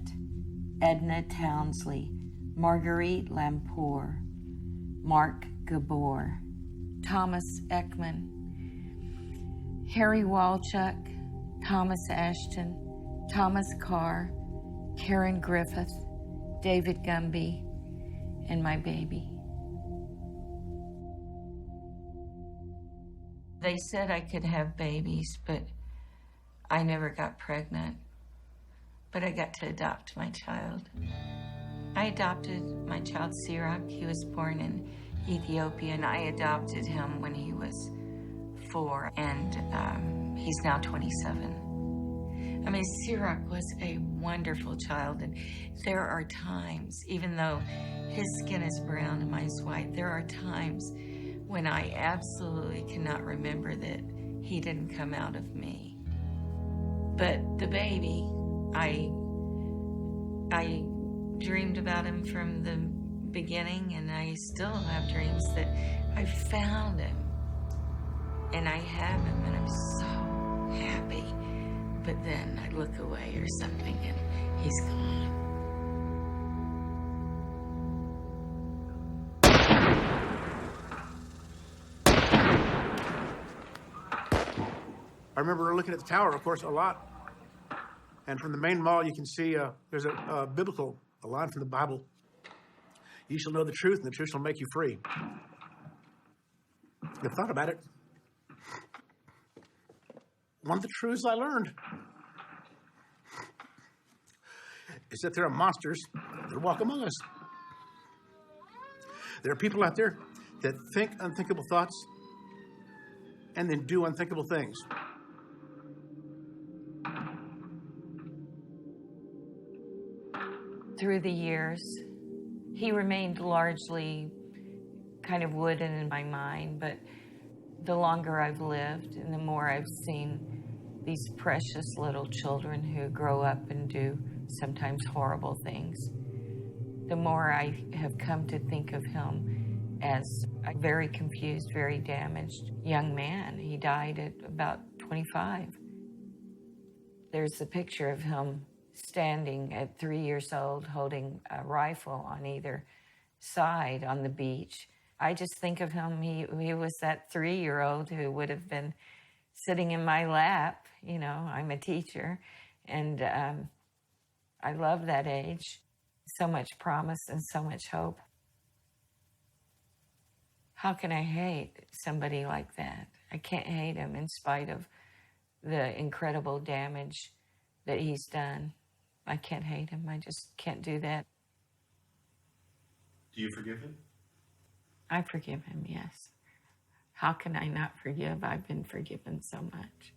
Edna Townsley, Marguerite Lampour, Mark Gabor, Thomas Ekman, Harry Walchuk, Thomas Ashton, Thomas Carr, Karen Griffith, David Gumby, and my baby. They said I could have babies, but I never got pregnant. But I got to adopt my child. I adopted my child, Sirach. He was born in Ethiopia, and I adopted him when he was 4, and he's now 27. I mean, Sirach was a wonderful child, and there are times, even though his skin is brown and mine is white, there are times when I absolutely cannot remember that he didn't come out of me. But the baby, I dreamed about him from the beginning, and I still have dreams that I found him, and I have him, and I'm so happy. But then I look away or something, and he's gone. I remember looking at the tower, of course, a lot. And from the main mall, you can see there's a line from the Bible. You shall know the truth, and the truth shall make you free. I've thought about it. One of the truths I learned is that there are monsters that walk among us. There are people out there that think unthinkable thoughts and then do unthinkable things. Through the years, he remained largely kind of wooden in my mind, but the longer I've lived and the more I've seen these precious little children who grow up and do sometimes horrible things, the more I have come to think of him as a very confused, very damaged young man. He died at about 25. There's a picture of him standing at 3 years old holding a rifle on either side on the beach. I just think of him, he was that 3-year-old who would have been sitting in my lap. You know, I'm a teacher, and I love that age. So much promise and so much hope. How can I hate somebody like that? I can't hate him in spite of the incredible damage that he's done. I can't hate him. I just can't do that. Do you forgive him? I forgive him, yes. How can I not forgive? I've been forgiven so much.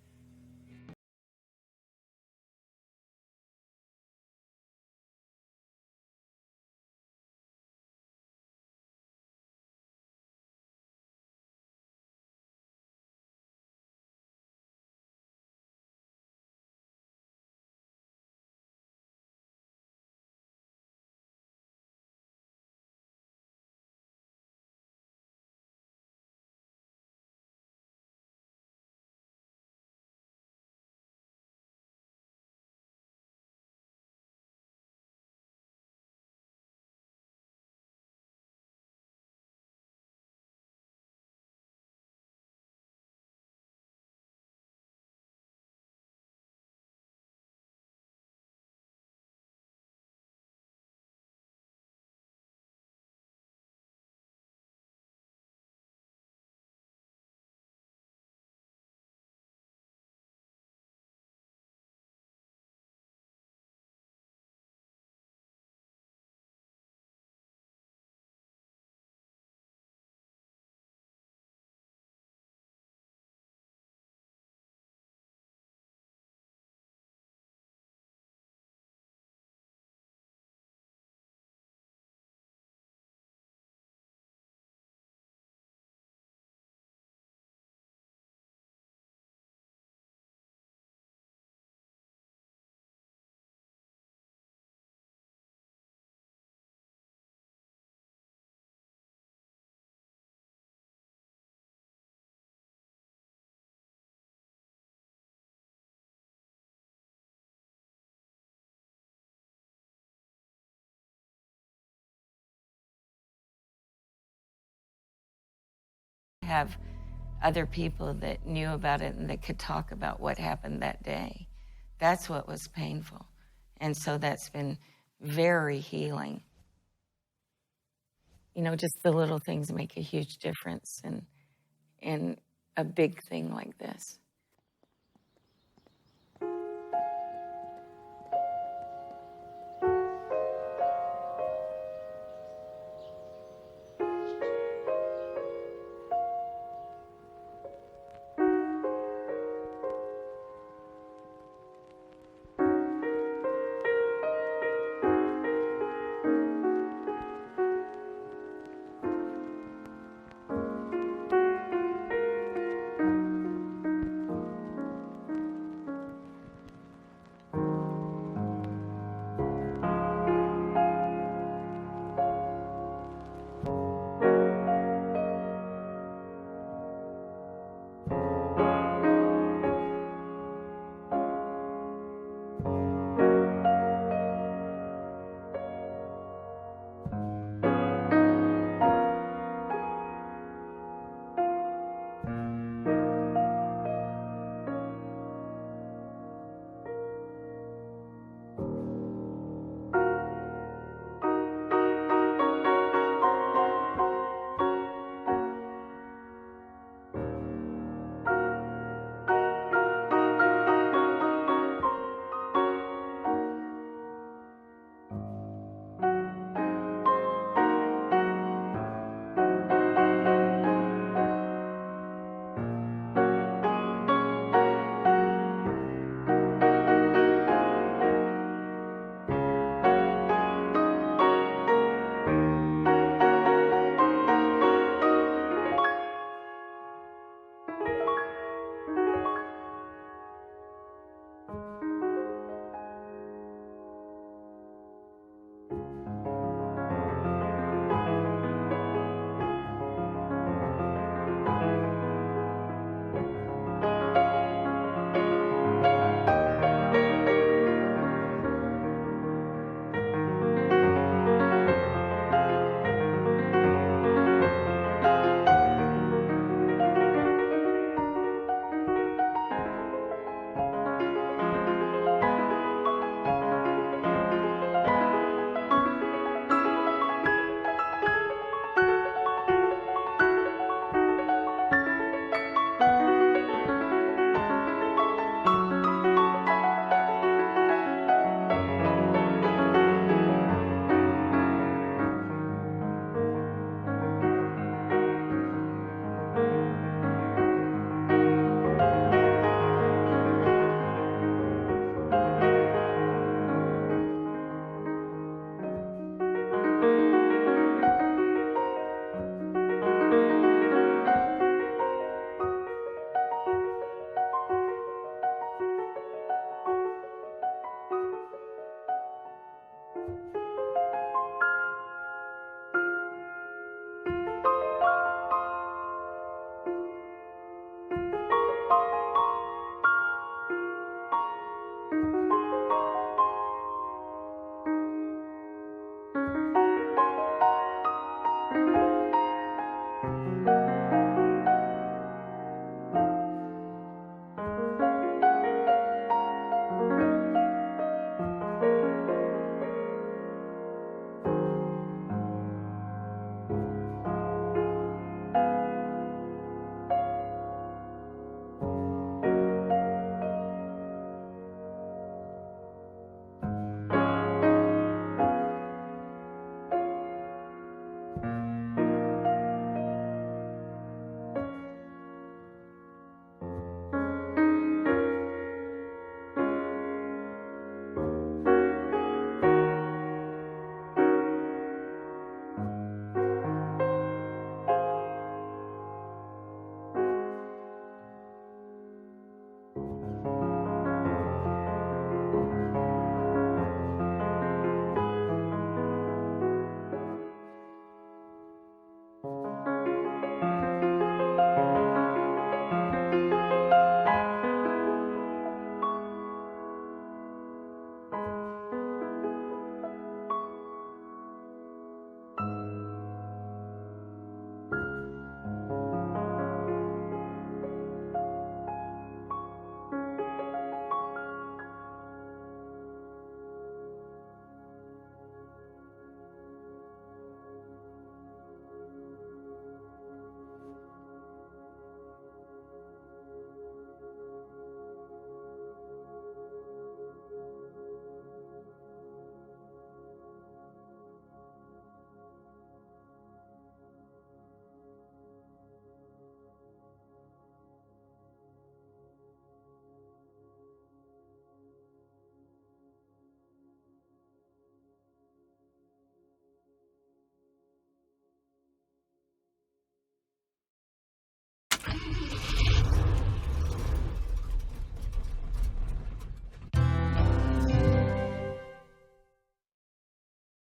Have other people that knew about it and that could talk about what happened that day. That's what was painful. And so that's been very healing. You know, just the little things make a huge difference in a big thing like this.